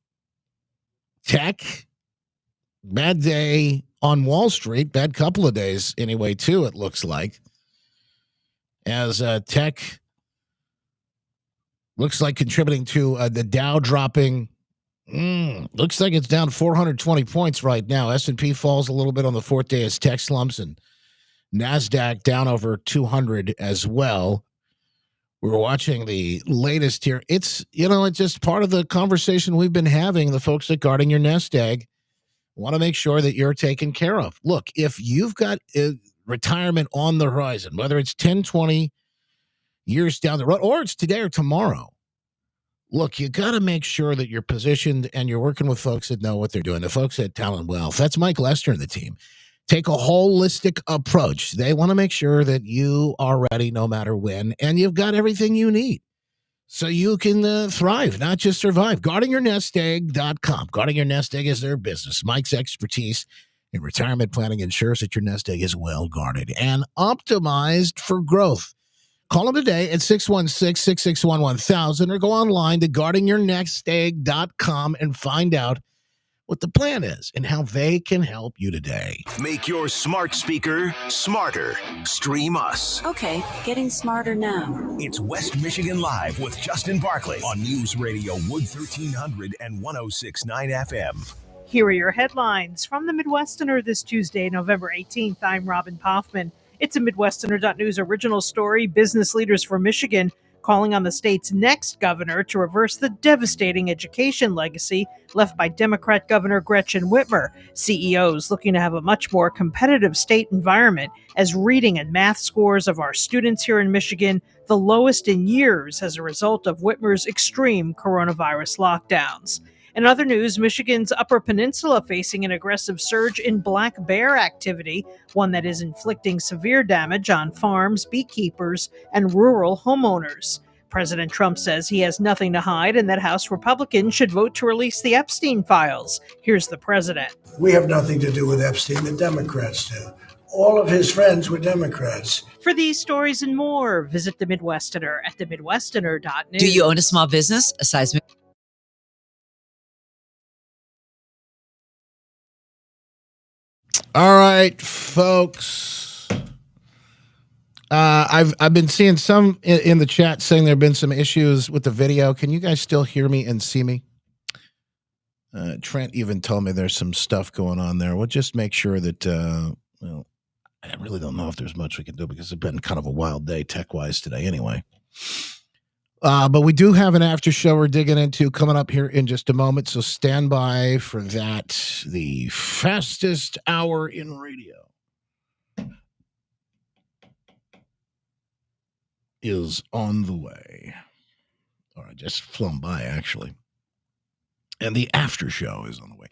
tech, bad day on Wall Street, bad couple of days anyway, too, it looks like. As tech looks like contributing to the Dow dropping. Looks like it's down 420 points right now. S&P falls a little bit on the fourth day as tech slumps, and NASDAQ down over 200 as well. We're watching the latest here. It's just part of the conversation we've been having. The folks at Guarding Your Nest Egg want to make sure that you're taken care of. Look, if you've got retirement on the horizon, whether it's 10, 20 years down the road, or it's today or tomorrow, look, you got to make sure that you're positioned and you're working with folks that know what they're doing. The folks at Talent Wealth, that's Mike Lester and the team, take a holistic approach. They want to make sure that you are ready no matter when, and you've got everything you need so you can thrive, not just survive. GuardingYourNestEgg.com. Guarding Your Nest Egg is their business. Mike's expertise in retirement planning ensures that your nest egg is well guarded and optimized for growth. Call them today at 616-661-1000 or go online to guardingyournestegg.com and find out what the plan is and how they can help you today. Make your smart speaker smarter. Stream us. Okay, getting smarter now. It's West Michigan Live with Justin Barclay on News Radio Wood 1300 and 106.9 FM. Here are your headlines from the Midwesterner this Tuesday, November 18th. I'm Robin Kaufman. It's a Midwesterner.news original story. Business leaders from Michigan calling on the state's next governor to reverse the devastating education legacy left by Democrat Governor Gretchen Whitmer. CEOs looking to have a much more competitive state environment as reading and math scores of our students here in Michigan the lowest in years as a result of Whitmer's extreme coronavirus lockdowns. In other news, Michigan's Upper Peninsula facing an aggressive surge in black bear activity, one that is inflicting severe damage on farms, beekeepers, and rural homeowners. President Trump says he has nothing to hide and that House Republicans should vote to release the Epstein files. Here's the president. We have nothing to do with Epstein. The Democrats do. All of his friends were Democrats. For these stories and more, visit the Midwesterner at themidwesterner.news. Do you own a small business? A seismic All right, folks. I've been seeing some in the chat saying there have been some issues with the video. Can you guys still hear me and see me? Trent even told me there's some stuff going on there. We'll just make sure that, well, I really don't know if there's much we can do because it's been kind of a wild day tech-wise today anyway. But we do have an after show we're digging into coming up here in just a moment, so stand by for that. The fastest hour in radio is on the way. Or I just flown by, actually. And the after show is on the way.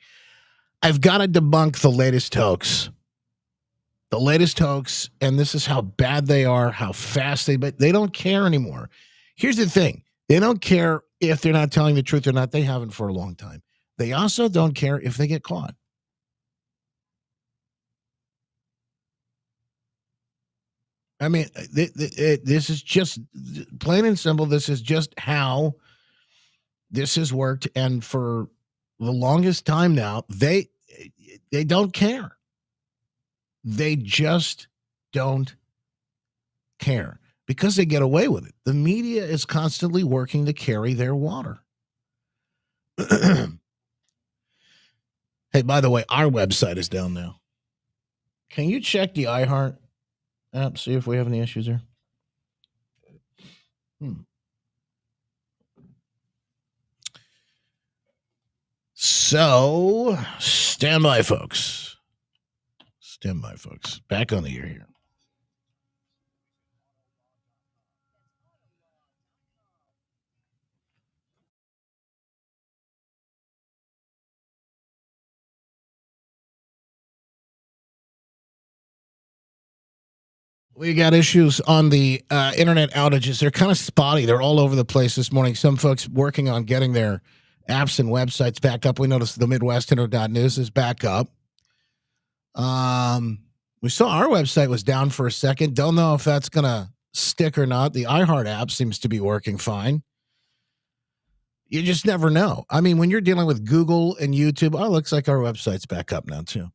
I've got to debunk the latest hoax. The latest hoax, and this is how bad they are, how fast but they don't care anymore. Here's the thing. They don't care if they're not telling the truth or not. They haven't for a long time. They also don't care if they get caught. I mean, this is just plain and simple. This is just how this has worked. And for the longest time now, they don't care. They just don't care because they get away with it. The media is constantly working to carry their water. Hey, by the way, our website is down now. Can you check the iHeart app, see if we have any issues there? So, stand by, folks. Stand by, folks. Back on the air here. We got issues on the internet outages. They're kind of spotty. They're all over the place this morning. Some folks working on getting their apps and websites back up. We noticed the Midwesterner.news is back up. We saw our website was down for a second. Don't know if that's going to stick or not. The iHeart app seems to be working fine. You just never know. I mean, when you're dealing with Google and YouTube, it looks like our website's back up now too.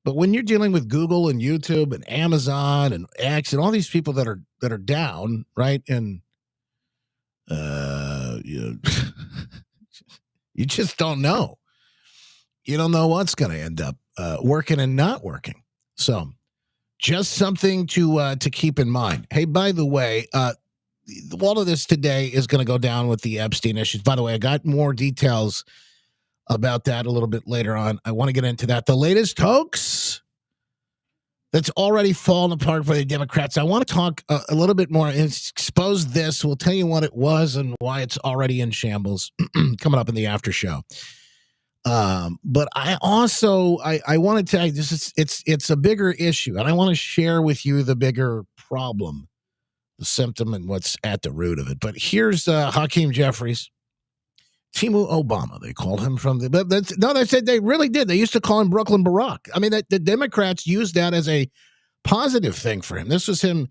But when you're dealing with Google and YouTube and Amazon and X and all these people that are down, right? And you just don't know. You don't know what's going to end up working and not working. So, just something to keep in mind. Hey, by the way, all of this today is going to go down with the Epstein issues. By the way, I got more details about that a little bit later on. I want to get into that. The latest hoax that's already fallen apart for the Democrats. I want to talk a little bit more and expose this. We'll tell you what it was and why it's already in shambles coming up in the after show. But I also I want to tell you this is it's a bigger issue, and I want to share with you the bigger problem, the symptom, and what's at the root of it. But here's Hakeem Jeffries. Timu Obama, they called him from the. They said they really did. They used to call him Brooklyn Barack. I mean, the Democrats used that as a positive thing for him. This was him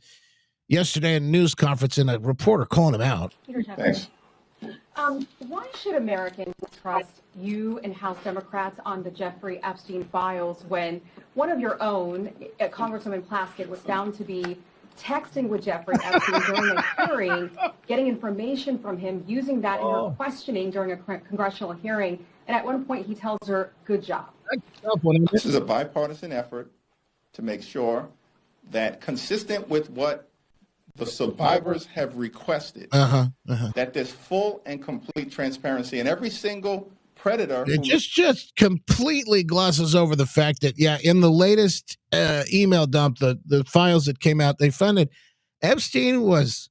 yesterday in a news conference, and a reporter calling him out. Thanks. Why should Americans trust you and House Democrats on the Jeffrey Epstein files when one of your own, Congresswoman Plaskett, was found to be texting with Jeffrey Epstein during a hearing, getting information from him, using that in her questioning during a congressional hearing. And at one point, he tells her, "Good job." This is a bipartisan effort to make sure that, consistent with what the survivors have requested, that there's full and complete transparency, and every single predator. It just completely glosses over the fact that, in the latest email dump, the files that came out, they found that Epstein was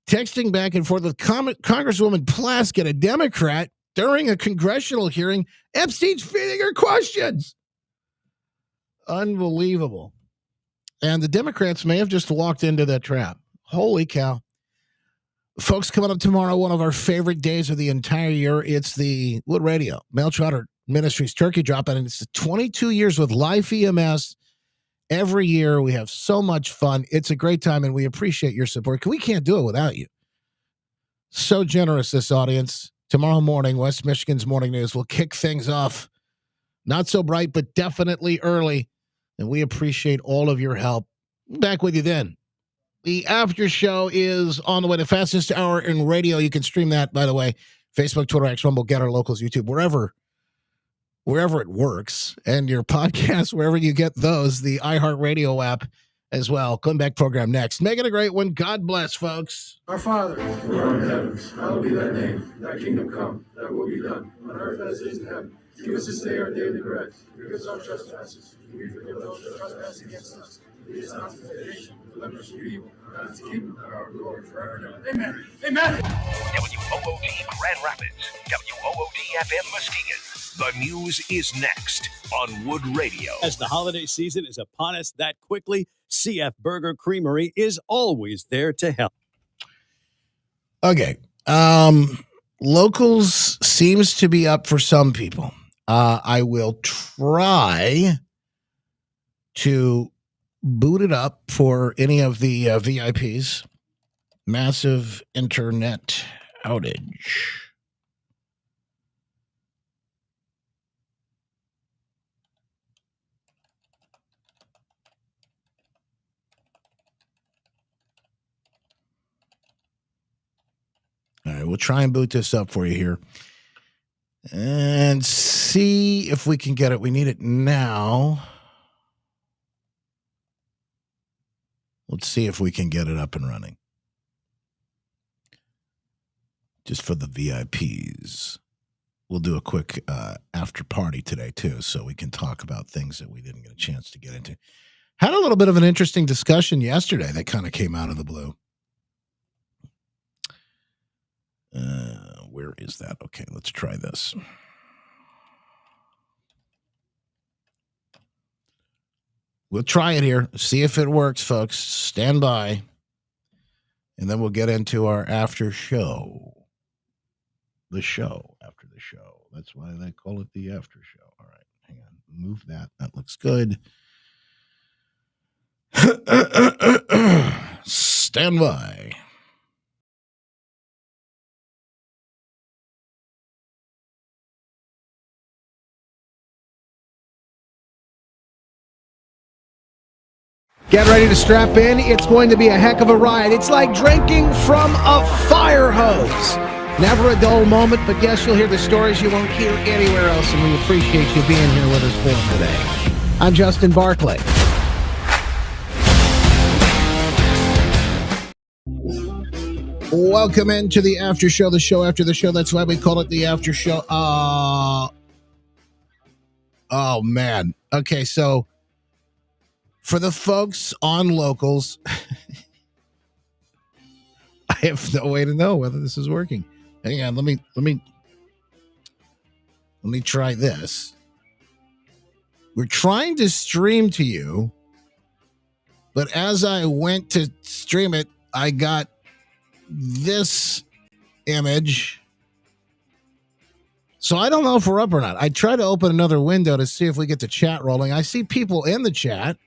texting back and forth with Congresswoman Plaskett, a Democrat, during a congressional hearing. Epstein's feeding her questions. Unbelievable. And the Democrats may have just walked into that trap. Holy cow. Folks, coming up tomorrow, one of our favorite days of the entire year, it's the Wood Radio, Mel Trotter Ministries Turkey Drop, and it's 22 years with Life EMS. Every year, we have so much fun. It's a great time, and we appreciate your support. We can't do it without you. So generous, this audience. Tomorrow morning, West Michigan's Morning News will kick things off. Not so bright, but definitely early. And we appreciate all of your help. Back with you then. The after show is on the way. The fastest hour in radio. You can stream that, by the way. Facebook, Twitter, X, Rumble, Getter, Locals, YouTube, wherever it works. And your podcast, wherever you get those. The iHeartRadio app as well. Come back program next. Make it a great one. God bless, folks. Our Father, who art in the heavens, hallowed be thy name. Thy kingdom come, thy will be done, on earth as it is in heaven. Give us this day our daily bread. Forgive us our trespasses. We forgive those who trespass against us. Lead us not into temptation, deliver us from evil. God is the kingdom, power, and glory forever and ever. Amen. Amen. WOOD Grand Rapids, WOOD FM Muskegon. The news is next on Wood Radio. As the holiday season is upon us that quickly, CF Burger Creamery is always there to help. Okay. Locals seems to be up for some people. I will try to boot it up for any of the VIPs. Massive internet outage. All right, we'll try and boot this up for you here and see if we can get it. We need it now. Let's see if we can get it up and running. Just for the VIPs. We'll do a quick after party today, too, so we can talk about things that we didn't get a chance to get into. Had a little bit of an interesting discussion yesterday that kind of came out of the blue. Where is that? Okay, let's try this. We'll try it here. See if it works, folks. Stand by. And then we'll get into our after show. The show after the show. That's why they call it the after show. All right, hang on. Move that. That looks good. Stand by. Get ready to strap in. It's going to be a heck of a ride. It's like drinking from a fire hose. Never a dull moment, but yes, you'll hear the stories you won't hear anywhere else, and we appreciate you being here with us for them today. I'm Justin Barclay. Welcome into the after show, the show after the show. That's why we call it the after show. Oh, man. Okay, so for the folks on Locals, I have no way to know whether this is working. Hang on, let me try this. We're trying to stream to you, but as I went to stream it, I got this image. So I don't know if we're up or not. I try to open another window to see if we get the chat rolling. I see people in the chat.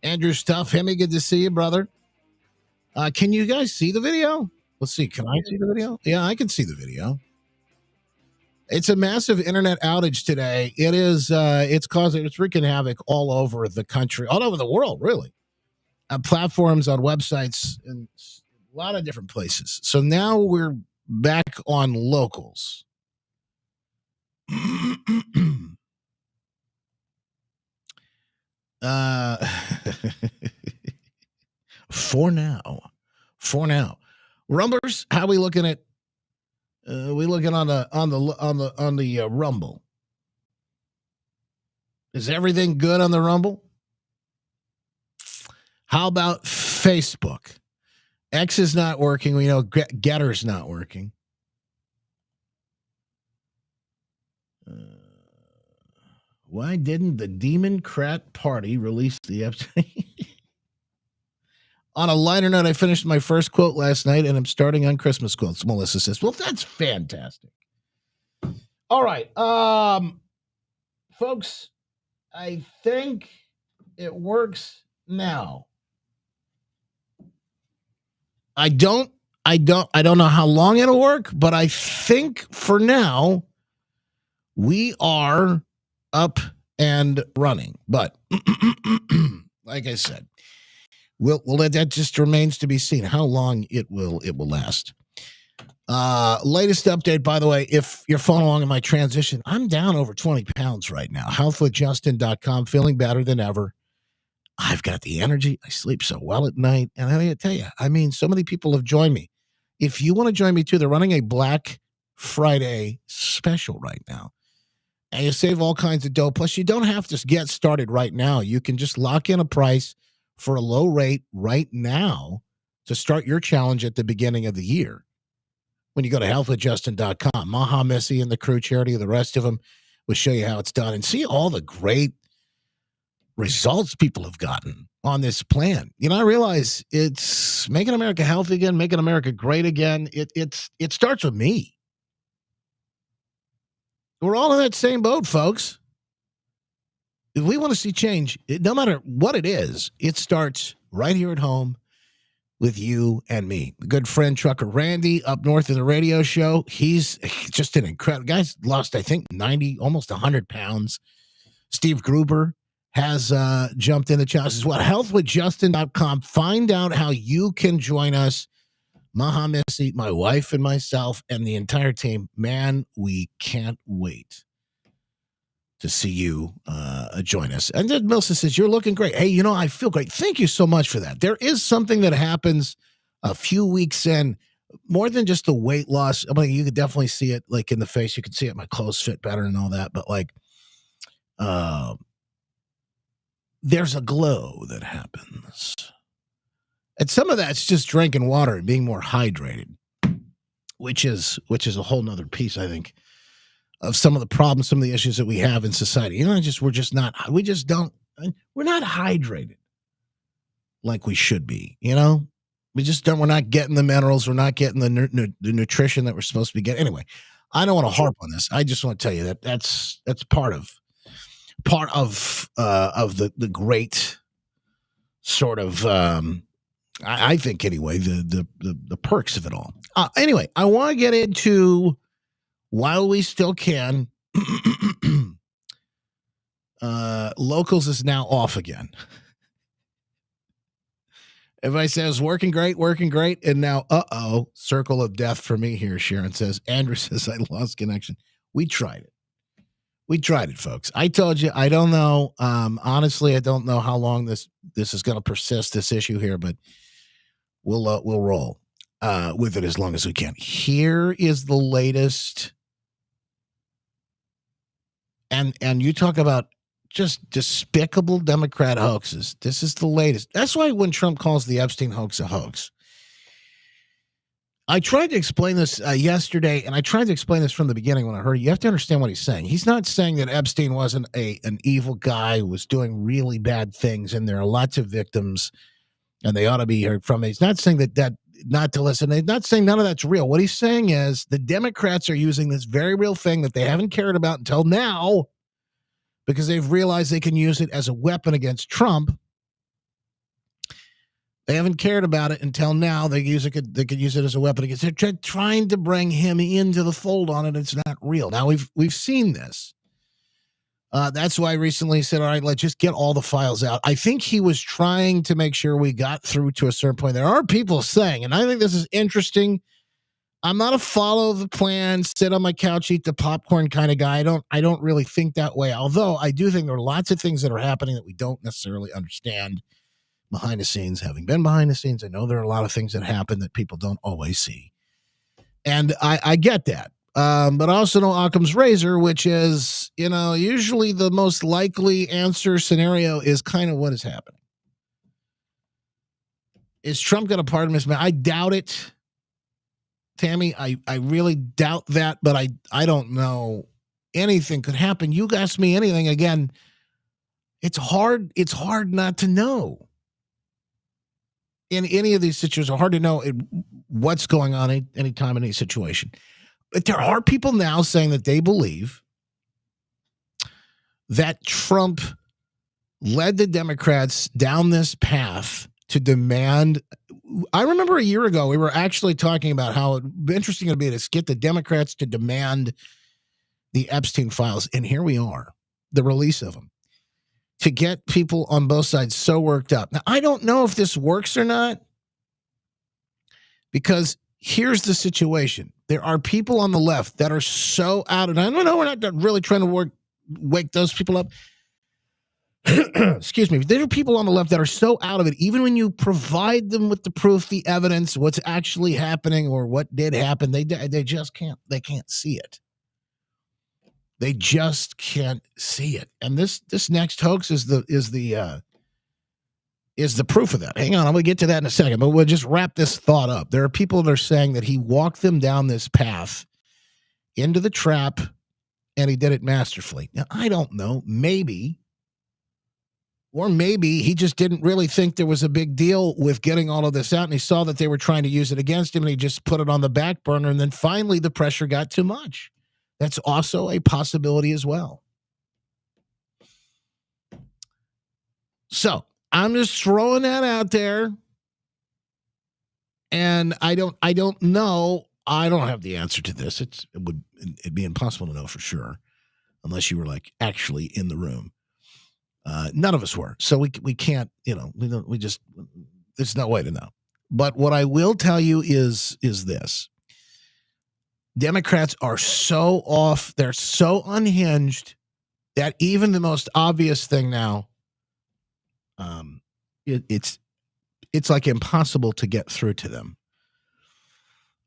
Andrew Stuff, Hemi, good to see you, brother. Can you guys see the video? Let's see. Can I see the video? Yeah, I can see the video. It's a massive internet outage today. It is. It's wreaking havoc all over the country, all over the world, really. Platforms, on websites, and a lot of different places. So now we're back on Locals. For now. Rumblers, how are we looking at? We looking on the Rumble. Is everything good on the Rumble? How about Facebook? X is not working. We know Getter's not working. Why didn't the Democrat Party release the Epstein? On a lighter note, I finished my first quote last night, and I'm starting on Christmas quotes. Melissa says, well, that's fantastic. All right. Folks, I think it works now. I don't know how long it'll work, but I think for now we are up and running. But like I said, we'll let that just remains to be seen how long it will last. Latest update, by the way, if you're following along in my transition, I'm down over 20 pounds right now. Healthwithjustin.com, feeling better than ever. I've got the energy. I sleep so well at night. And I gotta tell you, I mean, so many people have joined me. If you want to join me too, they're running a Black Friday special right now. And you save all kinds of dough. Plus, you don't have to get started right now. You can just lock in a price for a low rate right now to start your challenge at the beginning of the year. When you go to healthwithjustin.com, Maha Missy and the crew, Charity, the rest of them will show you how it's done and see all the great results people have gotten on this plan. You know, I realize it's making America healthy again, making America great again. It starts with me. We're all in that same boat, folks. If we want to see change, no matter what it is, it starts right here at home with you and me. The good friend Trucker Randy up north of the radio show. He's just an incredible guy's lost, I think, 90, almost 100 pounds. Steve Gruber has jumped in the challenge as well. Healthwithjustin.com. Find out how you can join us. Maha Missy, my wife and myself, and the entire team. Man, we can't wait to see you join us. And then Milsa says, you're looking great. Hey, you know, I feel great. Thank you so much for that. There is something that happens a few weeks in, more than just the weight loss. I mean, you could definitely see it like in the face. You could see it. My clothes fit better and all that. But like, there's a glow that happens. And some of that's just drinking water and being more hydrated, which is a whole nother piece, I think, of some of the problems, some of the issues that we have in society. You know, we're not hydrated like we should be, you know? We're not getting the minerals. We're not getting the nutrition that we're supposed to be getting. Anyway, I don't want to harp on this. I just want to tell you that that's part of the great sort of, I think anyway, the perks of it all. Anyway, I want to get into, while we still can, locals is now off again. Everybody says working great, and now circle of death for me here. Sharon says. Andrew says I lost connection. We tried it, folks. I told you, I don't know. Honestly, I don't know how long this is going to persist, this issue here, but we'll roll with it as long as we can. Here is the latest. And you talk about just despicable Democrat hoaxes. This is the latest. That's why when Trump calls the Epstein hoax a hoax, I tried to explain this yesterday, and I tried to explain this from the beginning when I heard it. You have to understand what he's saying. He's not saying that Epstein wasn't an evil guy who was doing really bad things, and there are lots of victims, and they ought to be heard from. He's not saying that not to listen. He's not saying none of that's real. What he's saying is the Democrats are using this very real thing that they haven't cared about until now, because they've realized they can use it as a weapon against Trump. They haven't cared about it until now. They could use it as a weapon against. They're trying to bring him into the fold on it. It's not real. Now we've seen this. That's why recently he said, all right, let's just get all the files out. I think he was trying to make sure we got through to a certain point. There are people saying, and I think this is interesting, I'm not a follow the plan, sit on my couch, eat the popcorn kind of guy. I don't really think that way. Although I do think there are lots of things that are happening that we don't necessarily understand behind the scenes. Having been behind the scenes, I know there are a lot of things that happen that people don't always see. And I get that. But I also know Occam's razor, which is, usually the most likely answer scenario is kind of what is happening. Is Trump going to pardon Miss May? I doubt it. Tammy, I really doubt that, but I don't know. Anything could happen. You ask me anything again, it's hard not to know. In any of these situations, it's hard to know what's going on anytime in any situation. But there are people now saying that they believe that Trump led the Democrats down this path to demand. I remember a year ago, we were actually talking about how interesting it would be to get the Democrats to demand the Epstein files. And here we are. the release of them, to get people on both sides so worked up. Now, I don't know if this works or not, because here's the situation. There are people on the left that are so out of it. I don't know, we're not really trying to wake those people up. Excuse me. There are people on the left that are so out of it, even when you provide them with the proof, the evidence, what's actually happening or what did happen, they just can't see it. They just can't see it. And this next hoax is the proof of that. Hang on, I'm going to get to that in a second, but we'll just wrap this thought up. There are people that are saying that he walked them down this path into the trap and he did it masterfully. Now, I don't know, maybe he just didn't really think there was a big deal with getting all of this out, and he saw that they were trying to use it against him, and he just put it on the back burner, and then finally the pressure got too much. That's also a possibility as well. So I'm just throwing that out there, and I don't know. I don't have the answer to this. It'd be impossible to know for sure, unless you were like actually in the room. None of us were, so we can't. There's no way to know. But what I will tell you is this: Democrats are so off. They're so unhinged that even the most obvious thing now, it's like impossible to get through to them.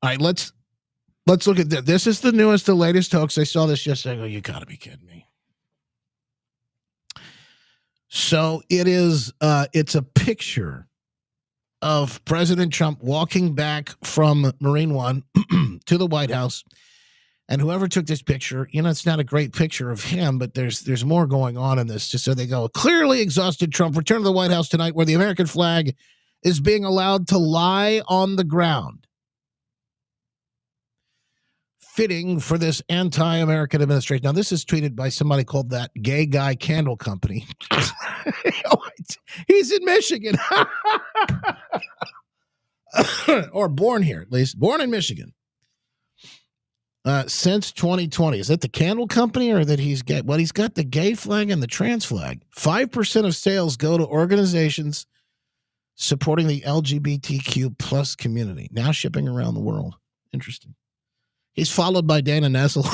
All right, let's look at this. This is the newest, the latest hoax. I saw this yesterday. I go, you got to be kidding me. So it is. It's a picture of President Trump walking back from Marine One to the White House. And whoever took this picture, it's not a great picture of him, but there's more going on in this. Just so they go, clearly exhausted Trump returned to the White House tonight where the American flag is being allowed to lie on the ground. Fitting for this anti-American administration. Now, this is tweeted by somebody called that Gay Guy Candle Company. He's in Michigan. Or born here, at least. Born in Michigan. Since 2020. Is that the candle company or that he's gay? Well, he's got the gay flag and the trans flag. 5% of sales go to organizations supporting the LGBTQ plus community. Now shipping around the world. Interesting. He's followed by Dana Nessel.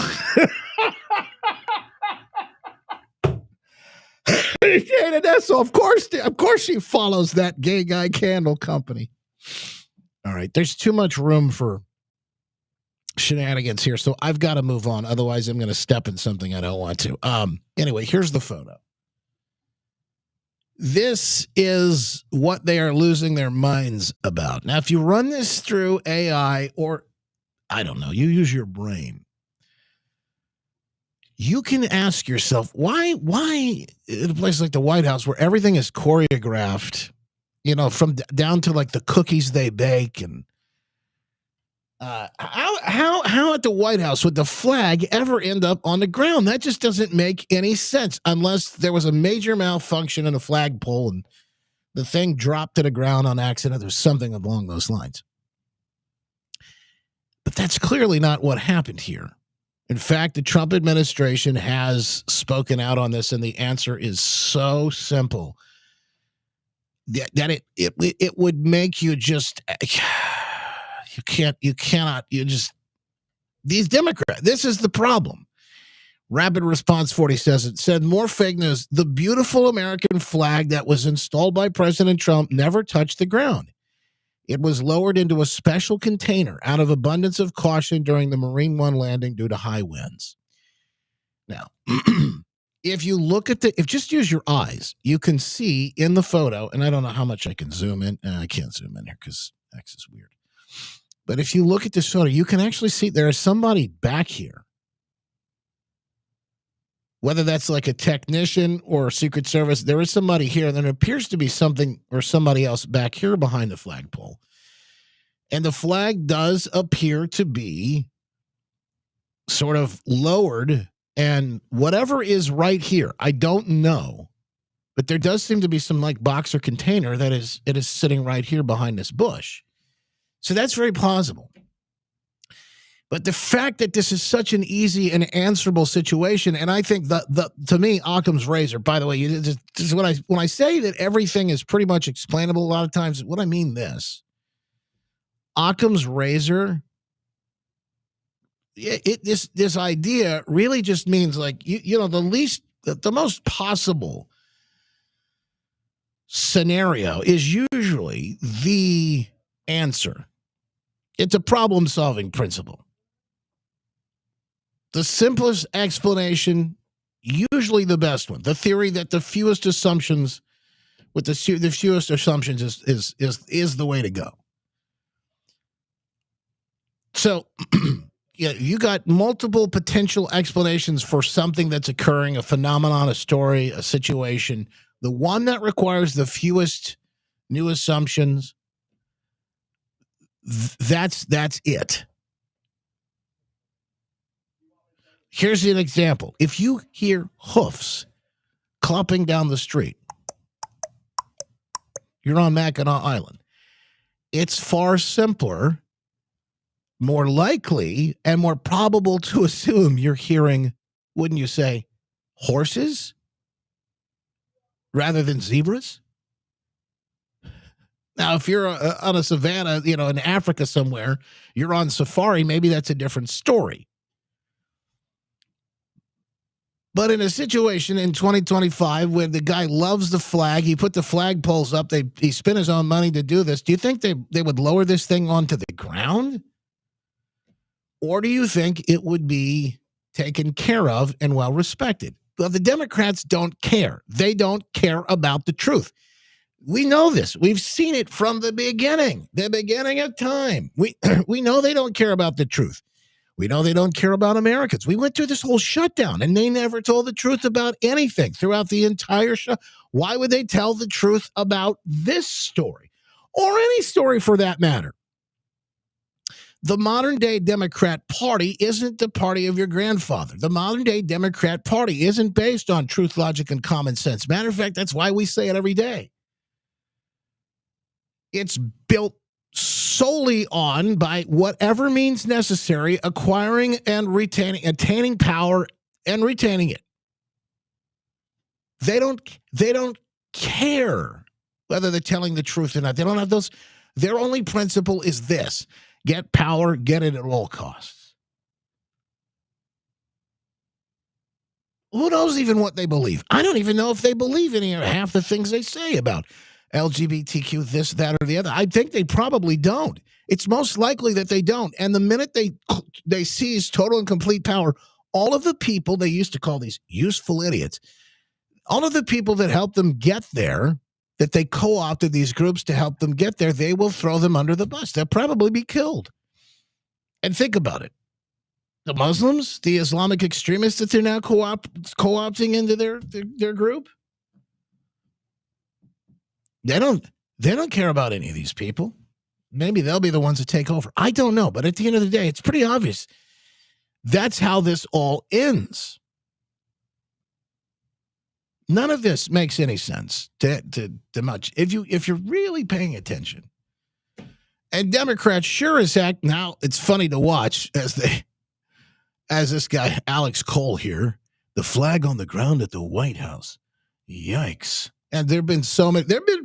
Dana Nessel, of course she follows that Gay Guy Candle Company. All right, there's too much room for shenanigans here, so I've got to move on. Otherwise, I'm going to step in something I don't want to. Anyway, here's the photo. This is what they are losing their minds about. Now, if you run this through AI or I don't know, you use your brain, you can ask yourself, why in a place like the White House where everything is choreographed, from down to like the cookies they bake, and how at the White House would the flag ever end up on the ground? That just doesn't make any sense unless there was a major malfunction in a flagpole and the thing dropped to the ground on accident. There's something along those lines. But that's clearly not what happened here. In fact, the Trump administration has spoken out on this, and the answer is so simple that it would make you just these Democrats. This is the problem. Rapid Response 40 said more fake news. The beautiful American flag that was installed by President Trump never touched the ground. It was lowered into a special container out of abundance of caution during the Marine One landing due to high winds. Now, if you look at if just use your eyes, you can see in the photo, and I don't know how much I can zoom in. I can't zoom in here because X is weird. But if you look at this photo, you can actually see there is somebody back here. Whether that's like a technician or a Secret Service, there is somebody here. There appears to be something or somebody else back here behind the flagpole. And the flag does appear to be sort of lowered. And whatever is right here, I don't know. But there does seem to be some like box or container it is sitting right here behind this bush. So that's very plausible. But the fact that this is such an easy and answerable situation, and I think to me, Occam's razor, by the way, this is when I say that everything is pretty much explainable a lot of times, what I mean this. Occam's razor, this idea really just means like, the most possible scenario is usually the answer. It's a problem-solving principle. The simplest explanation, usually the best one. The theory that the fewest assumptions, with the fewest assumptions is the way to go. So, yeah, you got multiple potential explanations for something that's occurring, a phenomenon, a story, a situation. The one that requires the fewest new assumptions, that's it. Here's an example. If you hear hoofs clopping down the street, you're on Mackinac Island. It's far simpler, more likely, and more probable to assume you're hearing, wouldn't you say, horses rather than zebras? Now, if you're on a savanna, in Africa somewhere, you're on safari, maybe that's a different story. But in a situation in 2025 where the guy loves the flag, he put the flagpoles up, he spent his own money to do this, do you think they would lower this thing onto the ground? Or do you think it would be taken care of and well respected? Well, the Democrats don't care. They don't care about the truth. We know this. We've seen it from the beginning of time. We know they don't care about the truth. We know they don't care about Americans. We went through this whole shutdown, and they never told the truth about anything throughout the entire show. Why would they tell the truth about this story or any story for that matter? The modern-day Democrat Party isn't the party of your grandfather. The modern-day Democrat Party isn't based on truth, logic, and common sense. Matter of fact, that's why we say it every day. It's built solely on, by whatever means necessary, acquiring and attaining power and retaining it. They don't care whether they're telling the truth or not. They don't have those. Their only principle is this: get power, get it at all costs. Who knows even what they believe? I don't even know if they believe any or half the things they say about LGBTQ, this, that, or the other. I think they probably don't. It's most likely that they don't. And the minute they seize total and complete power, all of the people they used to call these useful idiots, all of the people that helped them get there, that they co-opted these groups to help them get there, they will throw them under the bus. They'll probably be killed. And think about it. The Muslims, the Islamic extremists that they're now co-opting into their group, They don't care about any of these people. Maybe they'll be the ones that take over. I don't know. But at the end of the day, it's pretty obvious. That's how this all ends. None of this makes any sense to much. If you're really paying attention. And Democrats sure as heck, now it's funny to watch as this guy, Alex Cole here, the flag on the ground at the White House. Yikes. And there have been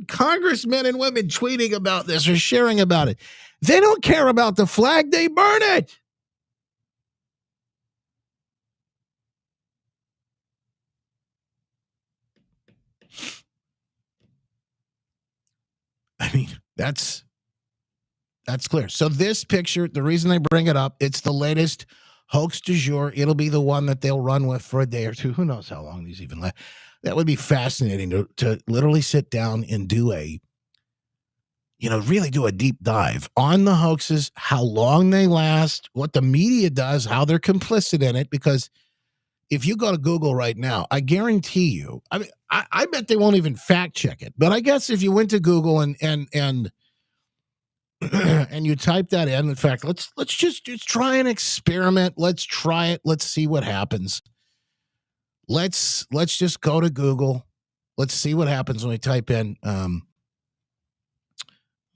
congressmen and women tweeting about this or sharing about it. They don't care about the flag. They burn it. I mean, that's clear. So this picture, the reason I bring it up, it's the latest hoax du jour. It'll be the one that they'll run with for a day or two. Who knows how long these even last. That would be fascinating to literally sit down and do really do a deep dive on the hoaxes, how long they last, what the media does, how they're complicit in it. Because if you go to Google right now, I guarantee you, I mean, I bet they won't even fact check it. But I guess if you went to Google and and you type that in fact, let's just try an experiment. Let's try it. Let's see what happens. Let's just go to Google. Let's see what happens when we type in.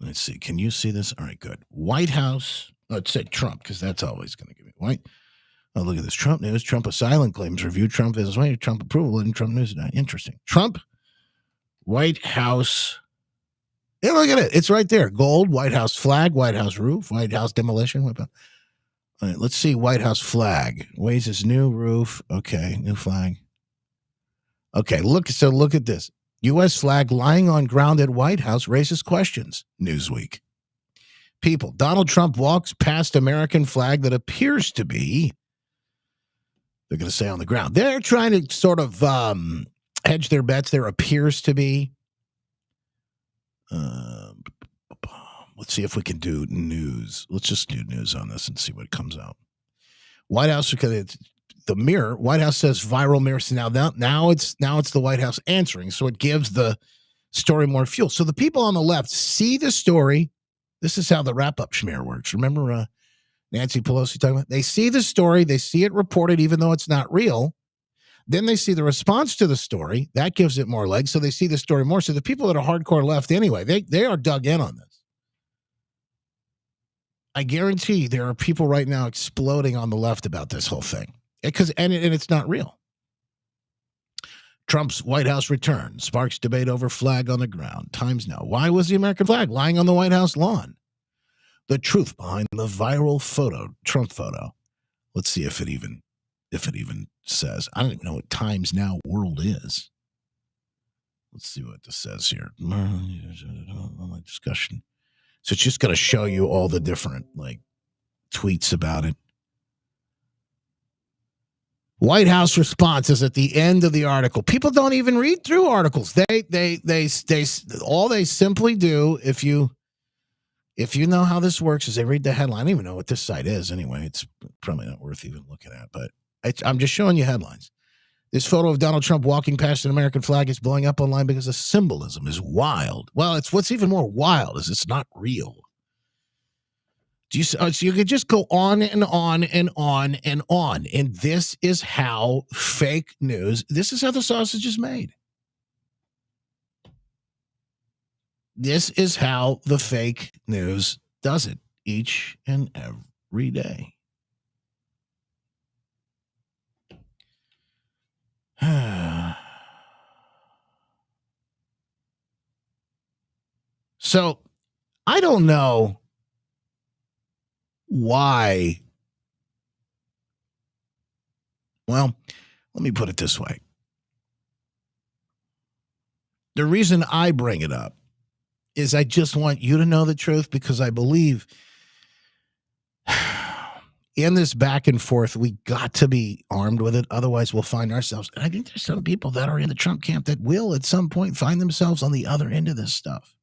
Let's see. Can you see this? All right, good. White House. Let's say Trump, because that's always going to give Why? Oh, look at this. Trump news. Trump asylum claims review. Trump visits White House. Trump approval in Trump news. Interesting. Trump, White House. Yeah, look at it. It's right there. Gold, White House flag, White House roof, White House demolition. All right, let's see White House flag. Where's this new roof? Okay, new flag. Okay, look at this. U.S. flag lying on ground at White House raises questions. Newsweek. People. Donald Trump walks past American flag that appears to be, they're going to say on the ground. They're trying to sort of hedge their bets. There appears to be. Let's see if we can do news. Let's just do news on this and see what comes out. White House, because the Mirror. White House says viral mirror. So now it's the White House answering. So it gives the story more fuel. So the people on the left see the story. This is how the wrap-up schmear works. Remember Nancy Pelosi talking about? They see the story. They see it reported, even though it's not real. Then they see the response to the story. That gives it more legs. So they see the story more. So the people that are hardcore left anyway, they are dug in on this. I guarantee there are people right now exploding on the left about this whole thing. And it's not real. Trump's White House return sparks debate over flag on the ground. Times now. Why was the American flag lying on the White House lawn? The truth behind the viral photo, Trump photo. Let's see if it even says. I don't even know what Times Now world is. Let's see what this says here. Discussion. So it's just going to show you all the different tweets about it. White House response is at the end of the article. People don't even read through articles. They all they simply do, if you know how this works, is they read the headline. I don't even know what this site is anyway. It's probably not worth even looking at, but I'm just showing you headlines. This photo of Donald Trump walking past an American flag is blowing up online because the symbolism is wild. Well, it's what's even more wild is it's not real. So you could just go on and on and on and on. And this is how fake news, this is how the sausage is made. This is how the fake news does it each and every day. So I don't know why. Well, let me put it this way. The reason I bring it up is I just want you to know the truth, because I believe in this back and forth, we got to be armed with it. Otherwise, we'll find ourselves. And I think there's some people that are in the Trump camp that will at some point find themselves on the other end of this stuff.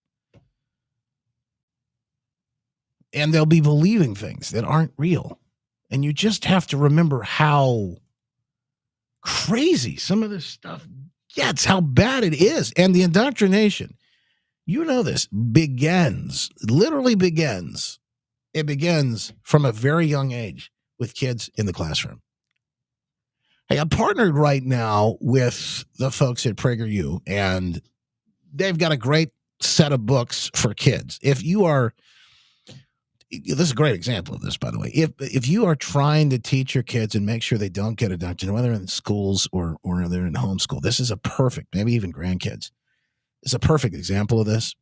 And they'll be believing things that aren't real. And you just have to remember how crazy some of this stuff gets, how bad it is. And the indoctrination, you know this, literally begins. It begins from a very young age with kids in the classroom. Hey, I'm partnered right now with the folks at PragerU, and they've got a great set of books for kids. This is a great example of this, by the way. If you are trying to teach your kids and make sure they don't get indoctrinated, whether in schools or they're in homeschool, this is a perfect, maybe even grandkids, it's a perfect example of this.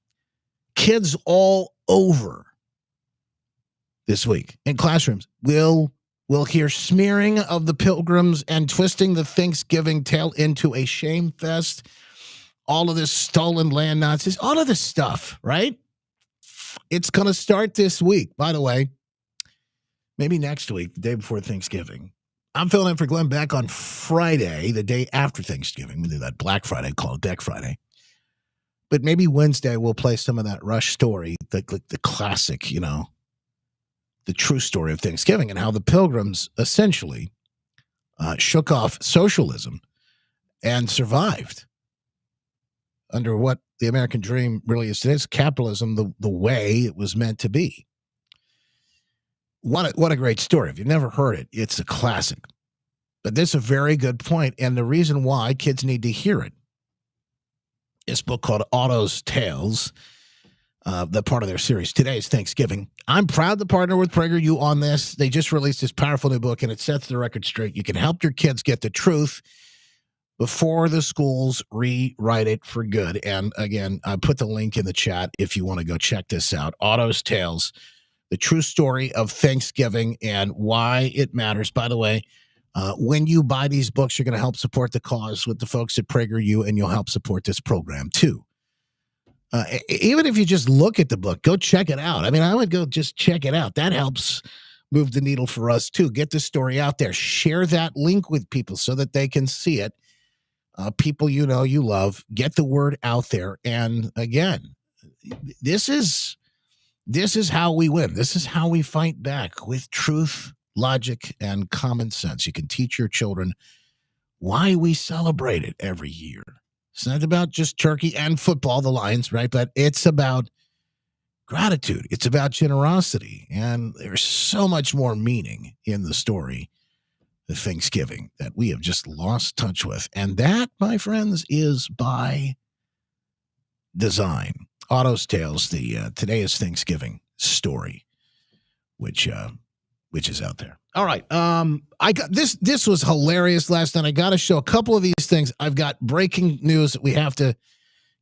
Kids all over this week in classrooms will hear smearing of the pilgrims and twisting the Thanksgiving tale into a shame fest. All of this stolen land nonsense, all of this stuff, right? It's going to start this week. By the way, maybe next week, the day before Thanksgiving. I'm filling in for Glenn Beck on Friday, the day after Thanksgiving. We do that Black Friday, call it Beck Friday. But maybe Wednesday we'll play some of that Rush story, the classic, the true story of Thanksgiving and how the Pilgrims essentially shook off socialism and survived under what the American dream really is today. It's capitalism the way it was meant to be. What a great story. If you've never heard it, it's a classic. But this is a very good point, and the reason why kids need to hear it. This book called Otto's Tales. the part of their series. Today is Thanksgiving. I'm proud to partner with PragerU on this. They just released this powerful new book, and it sets the record straight. You can help your kids get the truth before the schools rewrite it for good. And again, I put the link in the chat if you want to go check this out. Otto's Tales, the true story of Thanksgiving and why it matters. By the way, when you buy these books, you're going to help support the cause with the folks at PragerU, and you'll help support this program too. Even if you just look at the book, go check it out. I mean, I would go just check it out. That helps move the needle for us too. Get the story out there. Share that link with people so that they can see it. People you know, you love. Get the word out there. And again, this is how we win. This is how we fight back with truth, logic, and common sense. You can teach your children why we celebrate it every year. It's not about just turkey and football, the Lions, right? But it's about gratitude. It's about generosity. And there's so much more meaning in the story of Thanksgiving that we have just lost touch with. And that, my friends, is by design. Otto's Tales, the Today is Thanksgiving story, which is out there. All right. I got this was hilarious last night. I got to show a couple of these things. I've got breaking news that we have to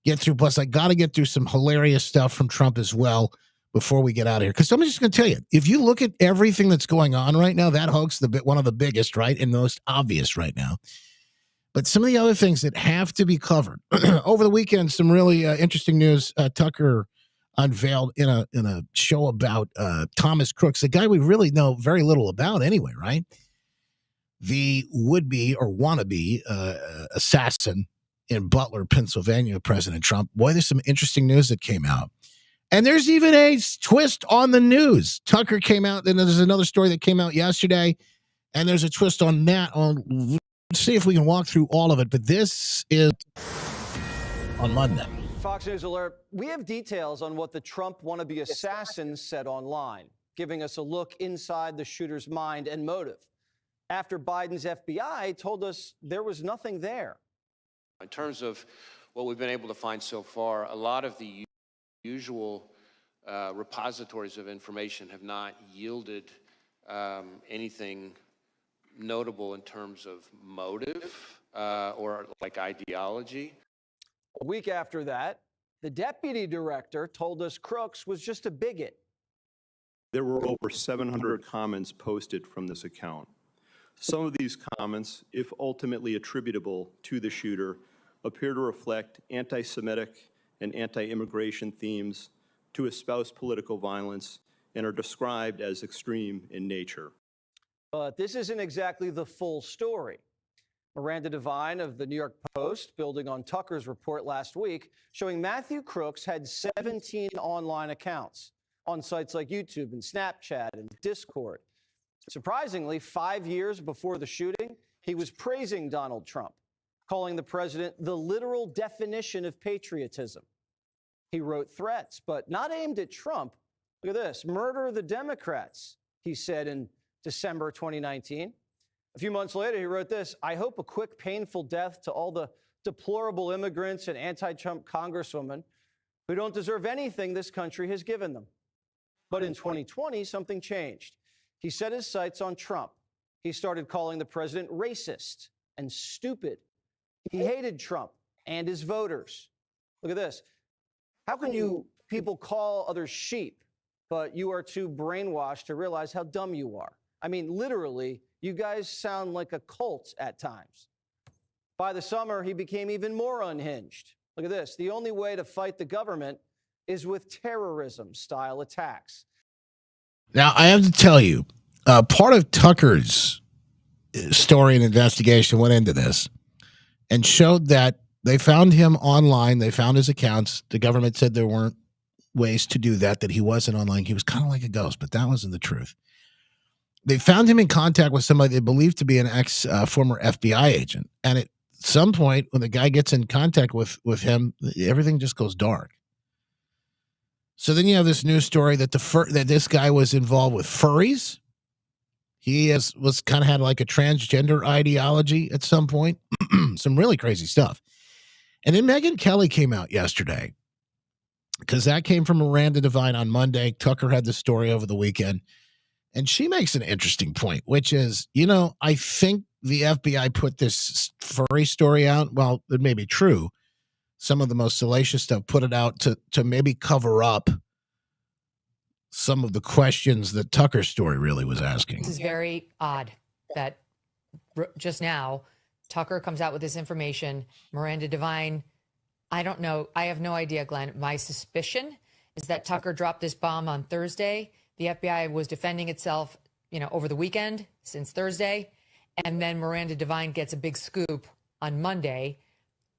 get through. Plus, I got to get through some hilarious stuff from Trump as well before we get out of here. Because I'm just going to tell you, if you look at everything that's going on right now, that hoax, one of the biggest, right, and most obvious right now. But some of the other things that have to be covered. Over the weekend, some really interesting news. Tucker unveiled in a show about Thomas Crooks, a guy we really know very little about anyway, right? The would-be or wannabe assassin in Butler, Pennsylvania, President Trump. Boy, there's some interesting news that came out. And there's even a twist on the news. Tucker came out, and there's another story that came out yesterday, and there's a twist on that. Let's see if we can walk through all of it, but this is on Monday. Fox News Alert, we have details on what the Trump wannabe assassin said online, giving us a look inside the shooter's mind and motive. After Biden's FBI told us there was nothing there. In terms of what we've been able to find so far, a lot of the usual repositories of information have not yielded anything notable in terms of motive or like ideology. A week after that, the deputy director told us Crooks was just a bigot. There were over 700 comments posted from this account. Some of these comments, if ultimately attributable to the shooter, appear to reflect anti-Semitic and anti-immigration themes, to espouse political violence, and are described as extreme in nature. But this isn't exactly the full story. Miranda Devine of the New York Post, building on Tucker's report last week, showing Matthew Crooks had 17 online accounts on sites like YouTube and Snapchat and Discord. Surprisingly, 5 years before the shooting, he was praising Donald Trump, calling the president the literal definition of patriotism. He wrote threats, but not aimed at Trump. Look at this, murder the Democrats, he said in December 2019. A few months later, he wrote this, I hope a quick, painful death to all the deplorable immigrants and anti-Trump congresswomen who don't deserve anything this country has given them. But in 2020, something changed. He set his sights on Trump. He started calling the president racist and stupid. He hated Trump and his voters. Look at this. How can you people call others sheep, but you are too brainwashed to realize how dumb you are? I mean, literally, you guys sound like a cult at times. By the summer, he became even more unhinged. Look at this. The only way to fight the government is with terrorism-style attacks. Now, I have to tell you, part of Tucker's story and investigation went into this and showed that they found him online. They found his accounts. The government said there weren't ways to do that, that he wasn't online. He was kind of like a ghost, but that wasn't the truth. They found him in contact with somebody they believed to be an former FBI agent. And at some point, when the guy gets in contact with him, everything just goes dark. So then you have this news story that that this guy was involved with furries. He was kind of had like a transgender ideology at some point. Some really crazy stuff. And then Megyn Kelly came out yesterday because that came from Miranda Devine on Monday. Tucker had the story over the weekend. And she makes an interesting point, which is, I think the FBI put this furry story out. Well, it may be true. Some of the most salacious stuff, put it out to maybe cover up some of the questions that Tucker's story really was asking. This is very odd that just now Tucker comes out with this information. Miranda Devine, I don't know. I have no idea, Glenn. My suspicion is that Tucker dropped this bomb on Thursday. The FBI was defending itself, over the weekend since Thursday. And then Miranda Devine gets a big scoop on Monday.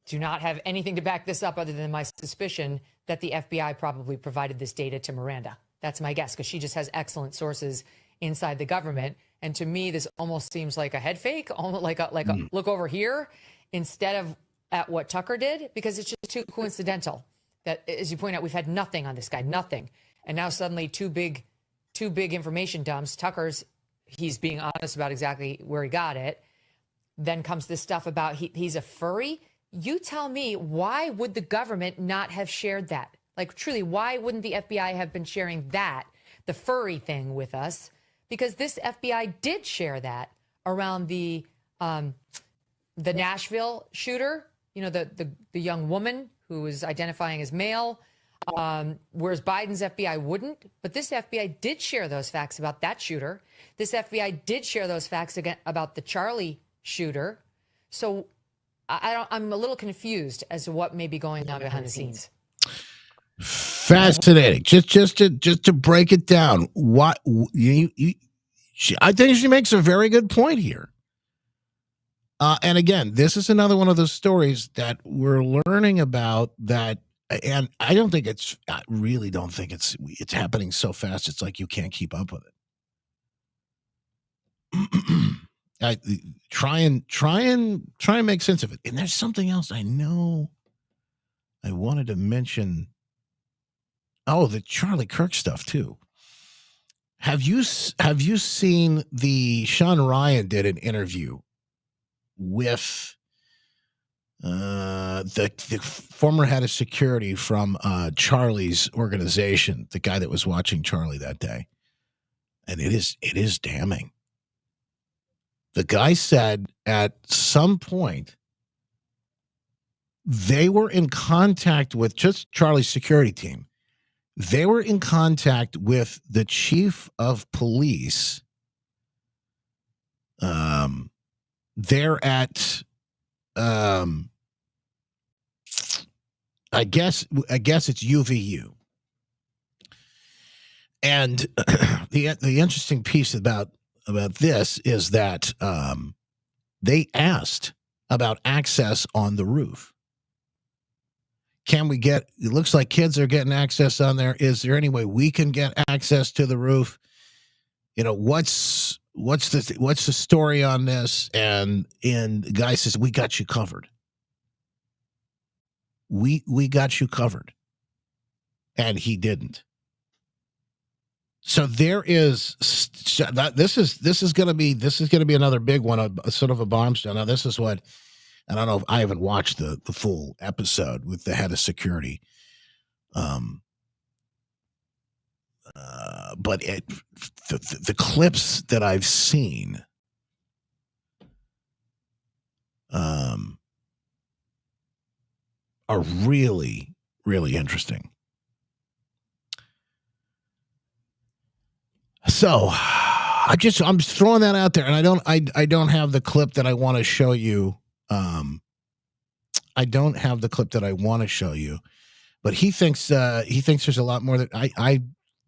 Do not have anything to back this up other than my suspicion that the FBI probably provided this data to Miranda. That's my guess, because she just has excellent sources inside the government. And to me, this almost seems like a head fake, almost like a look over here instead of at what Tucker did, because it's just too coincidental that, as you point out, we've had nothing on this guy, nothing. And now suddenly two big information dumps. Tucker's, he's being honest about exactly where he got it. Then comes this stuff about he's a furry. You tell me, why would the government not have shared that? Like, truly, why wouldn't the FBI have been sharing that, the furry thing, with us? Because this FBI did share that around the Nashville shooter, the young woman who was identifying as male, whereas Biden's FBI wouldn't. But this FBI did share those facts about that shooter. This FBI did share those facts again about the Charlie shooter. So I'm a little confused as to what may be going on behind the scenes. Fascinating. Just to break it down, I think she makes a very good point here. And again, this is another one of those stories that we're learning about that, and I really don't think it's happening so fast. It's like you can't keep up with it. Try and make sense of it. And there's something else I know I wanted to mention. Oh, the Charlie Kirk stuff too. Have you seen Sean Ryan did an interview with the former head of security from Charlie's organization, the guy that was watching Charlie that day, and it is damning. The guy said at some point they were in contact with just Charlie's security team. They were in contact with the chief of police. They're at, I guess it's UVU. And the interesting piece about this is that they asked about access on the roof. Can we get, it looks like kids are getting access on there. Is there any way we can get access to the roof? What's the story on this? And the guy says, we got you covered. We got you covered. And he didn't. So there is this is going to be another big one, a sort of a bombshell. Now this is what, I don't know if I haven't watched the full episode with the head of security. But the clips that I've seen are really, really interesting. So I'm throwing that out there, and I don't have the clip that I want to show you. I don't have the clip that I want to show you, but he thinks there's a lot more that I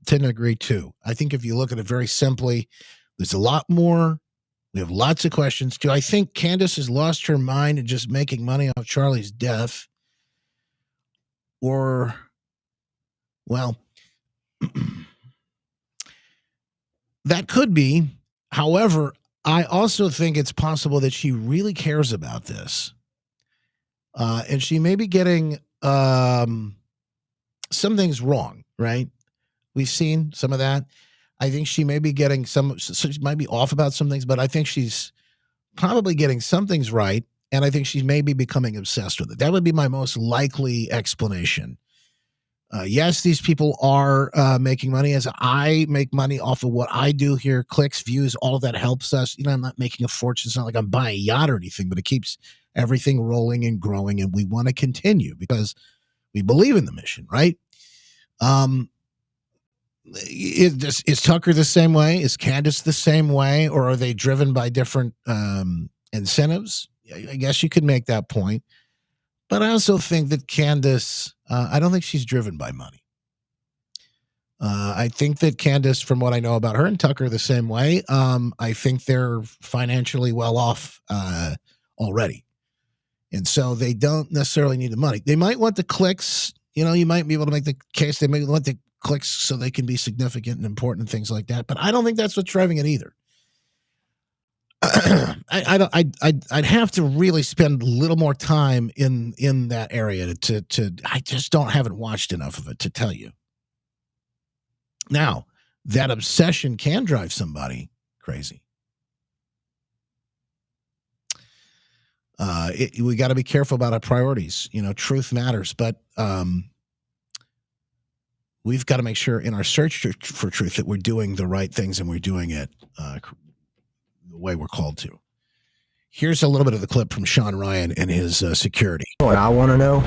tend to agree too. I think if you look at it very simply, there's a lot more. We have lots of questions. Do I think Candace has lost her mind and just making money off Charlie's death? Or, well, that could be. However, I also think it's possible that she really cares about this. And she may be getting some things wrong, right? We've seen some of that. I think she may be getting she might be off about some things, but I think she's probably getting some things right. And I think she may be becoming obsessed with it. That would be my most likely explanation Yes, these people are making money, as I make money off of what I do here. Clicks, views, all of that helps us. I'm not making a fortune. It's not like I'm buying a yacht or anything, but it keeps everything rolling and growing, and we want to continue because we believe in the mission, right? Is Tucker the same way? Is Candace the same way? Or are they driven by different incentives? I guess you could make that point. But I also think that Candace, I don't think she's driven by money. I think that Candace, from what I know about her and Tucker, the same way. I think they're financially well off already. And so they don't necessarily need the money. They might want the clicks. You might be able to make the case they may want the clicks so they can be significant and important and things like that. But I don't think that's what's driving it either. I'd have to really spend a little more time in that area to I just haven't watched enough of it to tell you. Now, that obsession can drive somebody crazy. We got to be careful about our priorities. Truth matters, but we've got to make sure in our search for truth that we're doing the right things and we're doing it the way we're called to. Here's a little bit of the clip from Sean Ryan and his security. What I want to know?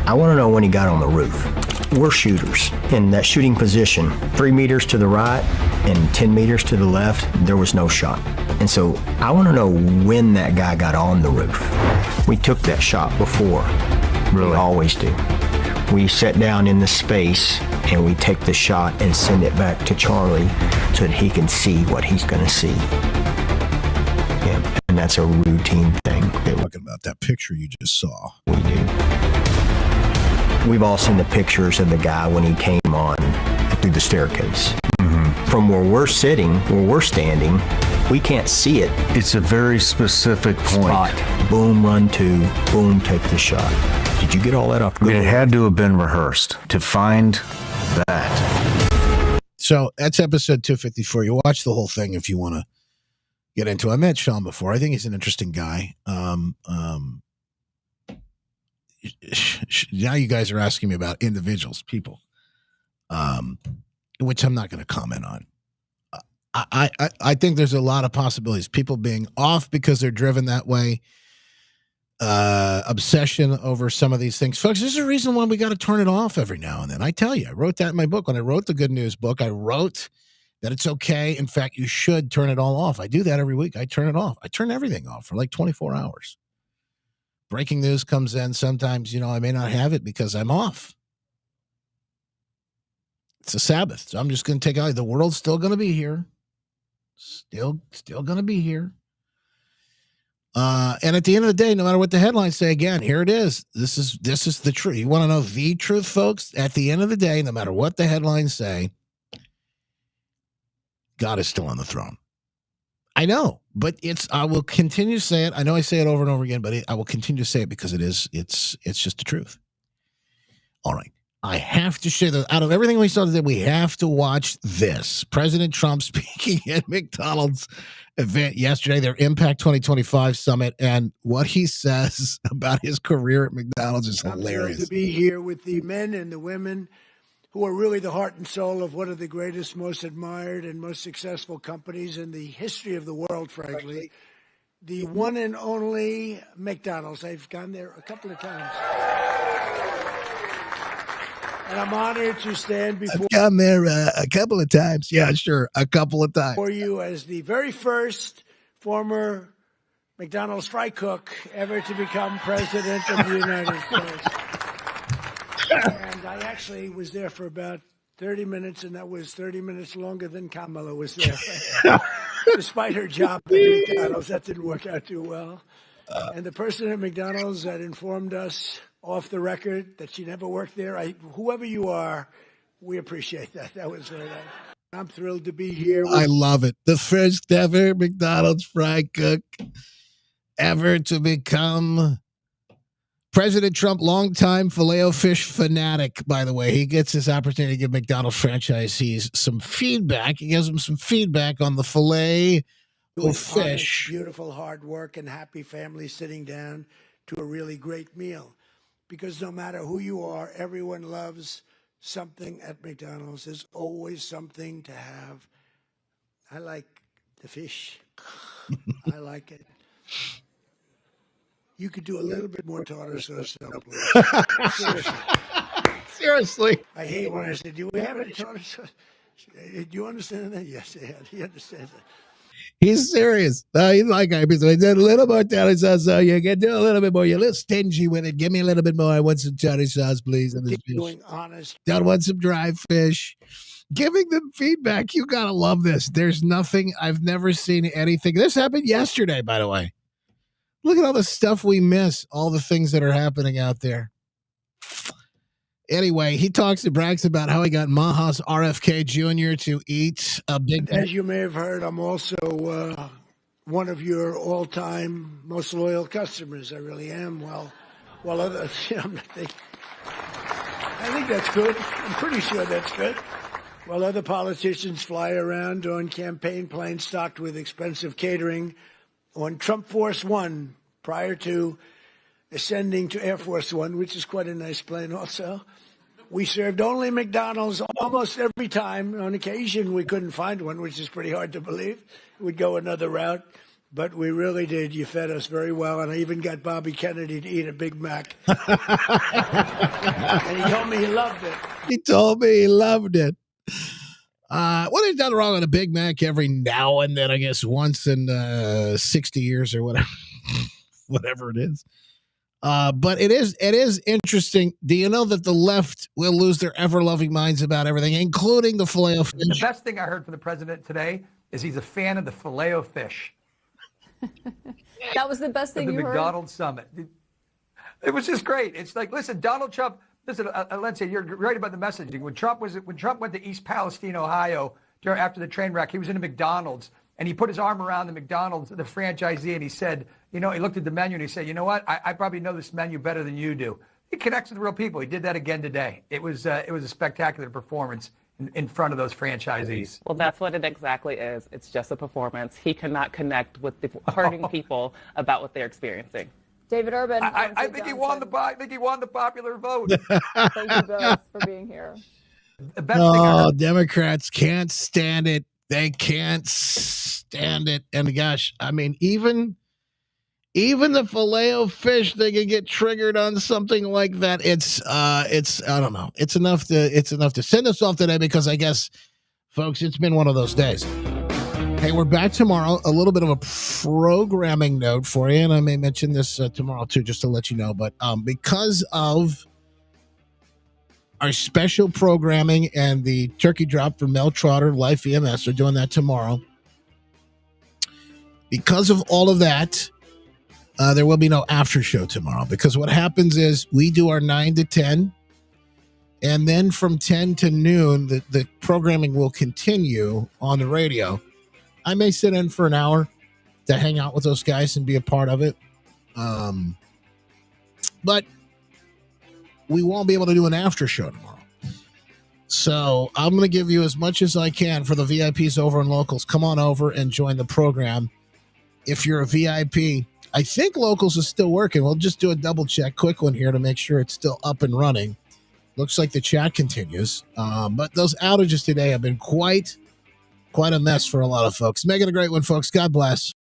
I want to know when he got on the roof. We're shooters. In that shooting position, 3 meters to the right and 10 meters to the left, there was no shot. And so I want to know when that guy got on the roof. We took that shot before. Really? We always do. We sit down in the space and we take the shot and send it back to Charlie so that he can see what he's going to see. Yeah, and that's a routine thing. Talking about that picture you just saw. We do. We've all seen the pictures of the guy when he came on through the staircase. Mm-hmm. From where we're sitting, where we're standing, we can't see it. It's a very specific point. Spot. Boom, run to, boom, take the shot. Did you get all that off? I mean, it had to have been rehearsed to find that. So that's episode 254. You watch the whole thing if you want to get into it. I met Sean before. I think he's an interesting guy. Now you guys are asking me about individuals, people, which I'm not going to comment on. I think there's a lot of possibilities. People being off because they're driven that way. Obsession over some of these things. Folks, there's a reason why we got to turn it off every now and then. I tell you, I wrote that in my book. When I wrote the Good News book, I wrote that it's okay. In fact, you should turn it all off. I do that every week. I turn it off. I turn everything off for like 24 hours. Breaking news comes in. Sometimes, I may not have it because I'm off. It's a Sabbath. So I'm just going to take out. The world's still going to be here. Still going to be here. And at the end of the day, no matter what the headlines say, again, here it is. This is the truth. You want to know the truth, folks? At the end of the day, no matter what the headlines say, God is still on the throne. I know, but I will continue to say it. I know I say it over and over again, but I will continue to say it because it's just the truth. All right. I have to share that out of everything we saw today, we have to watch this. President Trump speaking at McDonald's event yesterday, their Impact 2025 summit, and what he says about his career at McDonald's is hilarious. I'm thrilled to be here with the men and the women who are really the heart and soul of one of the greatest, most admired, and most successful companies in the history of the world, frankly. The one and only McDonald's. I've gone there a couple of times. And I'm honored to stand before. I've gone there a couple of times. Yeah, sure, a couple of times. For you as the very first former McDonald's fry cook ever to become president of the United States. And I actually was there for about 30 minutes, and that was 30 minutes longer than Kamala was there. Despite her job at McDonald's, that didn't work out too well. And the person at McDonald's that informed us off the record that she never worked there, whoever you are, we appreciate that. That was very nice. I'm thrilled to be here. I love it. The first ever McDonald's fry cook ever to become President Trump, longtime Filet-O-Fish fanatic, by the way. He gets this opportunity to give McDonald's franchisees some feedback. He gives them some feedback on the Filet-O-Fish. Beautiful, hard work, and happy families sitting down to a really great meal. because no matter who you are, everyone loves something at McDonald's. There's always something to have. I like the fish. I like it. You could do a little bit more tartar sauce, though, please. Seriously. Seriously. I hate when I say, do we have any tartar sauce? Do you understand that? Yes, he understands that. He's serious. He's like, I said a little more tartar sauce, so you can do a little bit more. You're a little stingy with it. Give me a little bit more. I want some tartar sauce, please. On this fish. Doing honest. Don't want some dry fish. Giving them feedback. You got to love this. There's nothing. I've never seen anything. This happened yesterday, by the way. Look at all the stuff we miss, all the things that are happening out there. Anyway, he brags about how he got Maha's RFK Jr. to eat a big. As you may have heard, I'm also one of your all-time most loyal customers. I really am. Well, I think that's good. I'm pretty sure that's good. While other politicians fly around on campaign planes stocked with expensive catering, on Trump Force One, prior to ascending to Air Force One, which is quite a nice plane also, we served only McDonald's almost every time. On occasion, we couldn't find one, which is pretty hard to believe. We'd go another route, but we really did. You fed us very well, and I even got Bobby Kennedy to eat a Big Mac. And he told me he loved it. He told me he loved it. Well, there's nothing wrong with a Big Mac every now and then, I guess once in 60 years or whatever, whatever it is. But it is interesting. Do you know that the left will lose their ever-loving minds about everything, including the Filet-O-Fish? The best thing I heard from the president today is he's a fan of the Filet-O-Fish. That was the best thing the you heard? McDonald's summit. It was just great. It's like, listen, Donald Trump. Listen, Lindsay, you're right about the messaging. When Trump went to East Palestine, Ohio, after the train wreck, he was in a McDonald's and he put his arm around the McDonald's, the franchisee, and he said, he looked at the menu and he said, you know what? I probably know this menu better than you do. He connects with real people. He did that again today. It was a spectacular performance in front of those franchisees. Well, that's what it exactly is. It's just a performance. He cannot connect with the hurting people about what they're experiencing. David Urban. I think he won the popular vote. Thank you both for being here. Oh, Democrats can't stand it. They can't stand it. And gosh, I mean, even the Filet-O-Fish, they can get triggered on something like that. It's I don't know. It's enough to send us off today because I guess, folks, it's been one of those days. Hey, we're back tomorrow. A little bit of a programming note for you, and I may mention this tomorrow too, just to let you know. But because of our special programming and the turkey drop for Mel Trotter, Life EMS, are doing that tomorrow. Because of all of that, there will be no after show tomorrow. Because what happens is we do our 9 to 10, and then from 10 to noon, the programming will continue on the radio. I may sit in for an hour to hang out with those guys and be a part of it. But we won't be able to do an after show tomorrow. So I'm going to give you as much as I can for the VIPs over in Locals. Come on over and join the program. If you're a VIP, I think Locals is still working. We'll just do a double check, quick one here to make sure it's still up and running. Looks like the chat continues. But those outages today have been quite a mess for a lot of folks. Make it a great one, folks. God bless.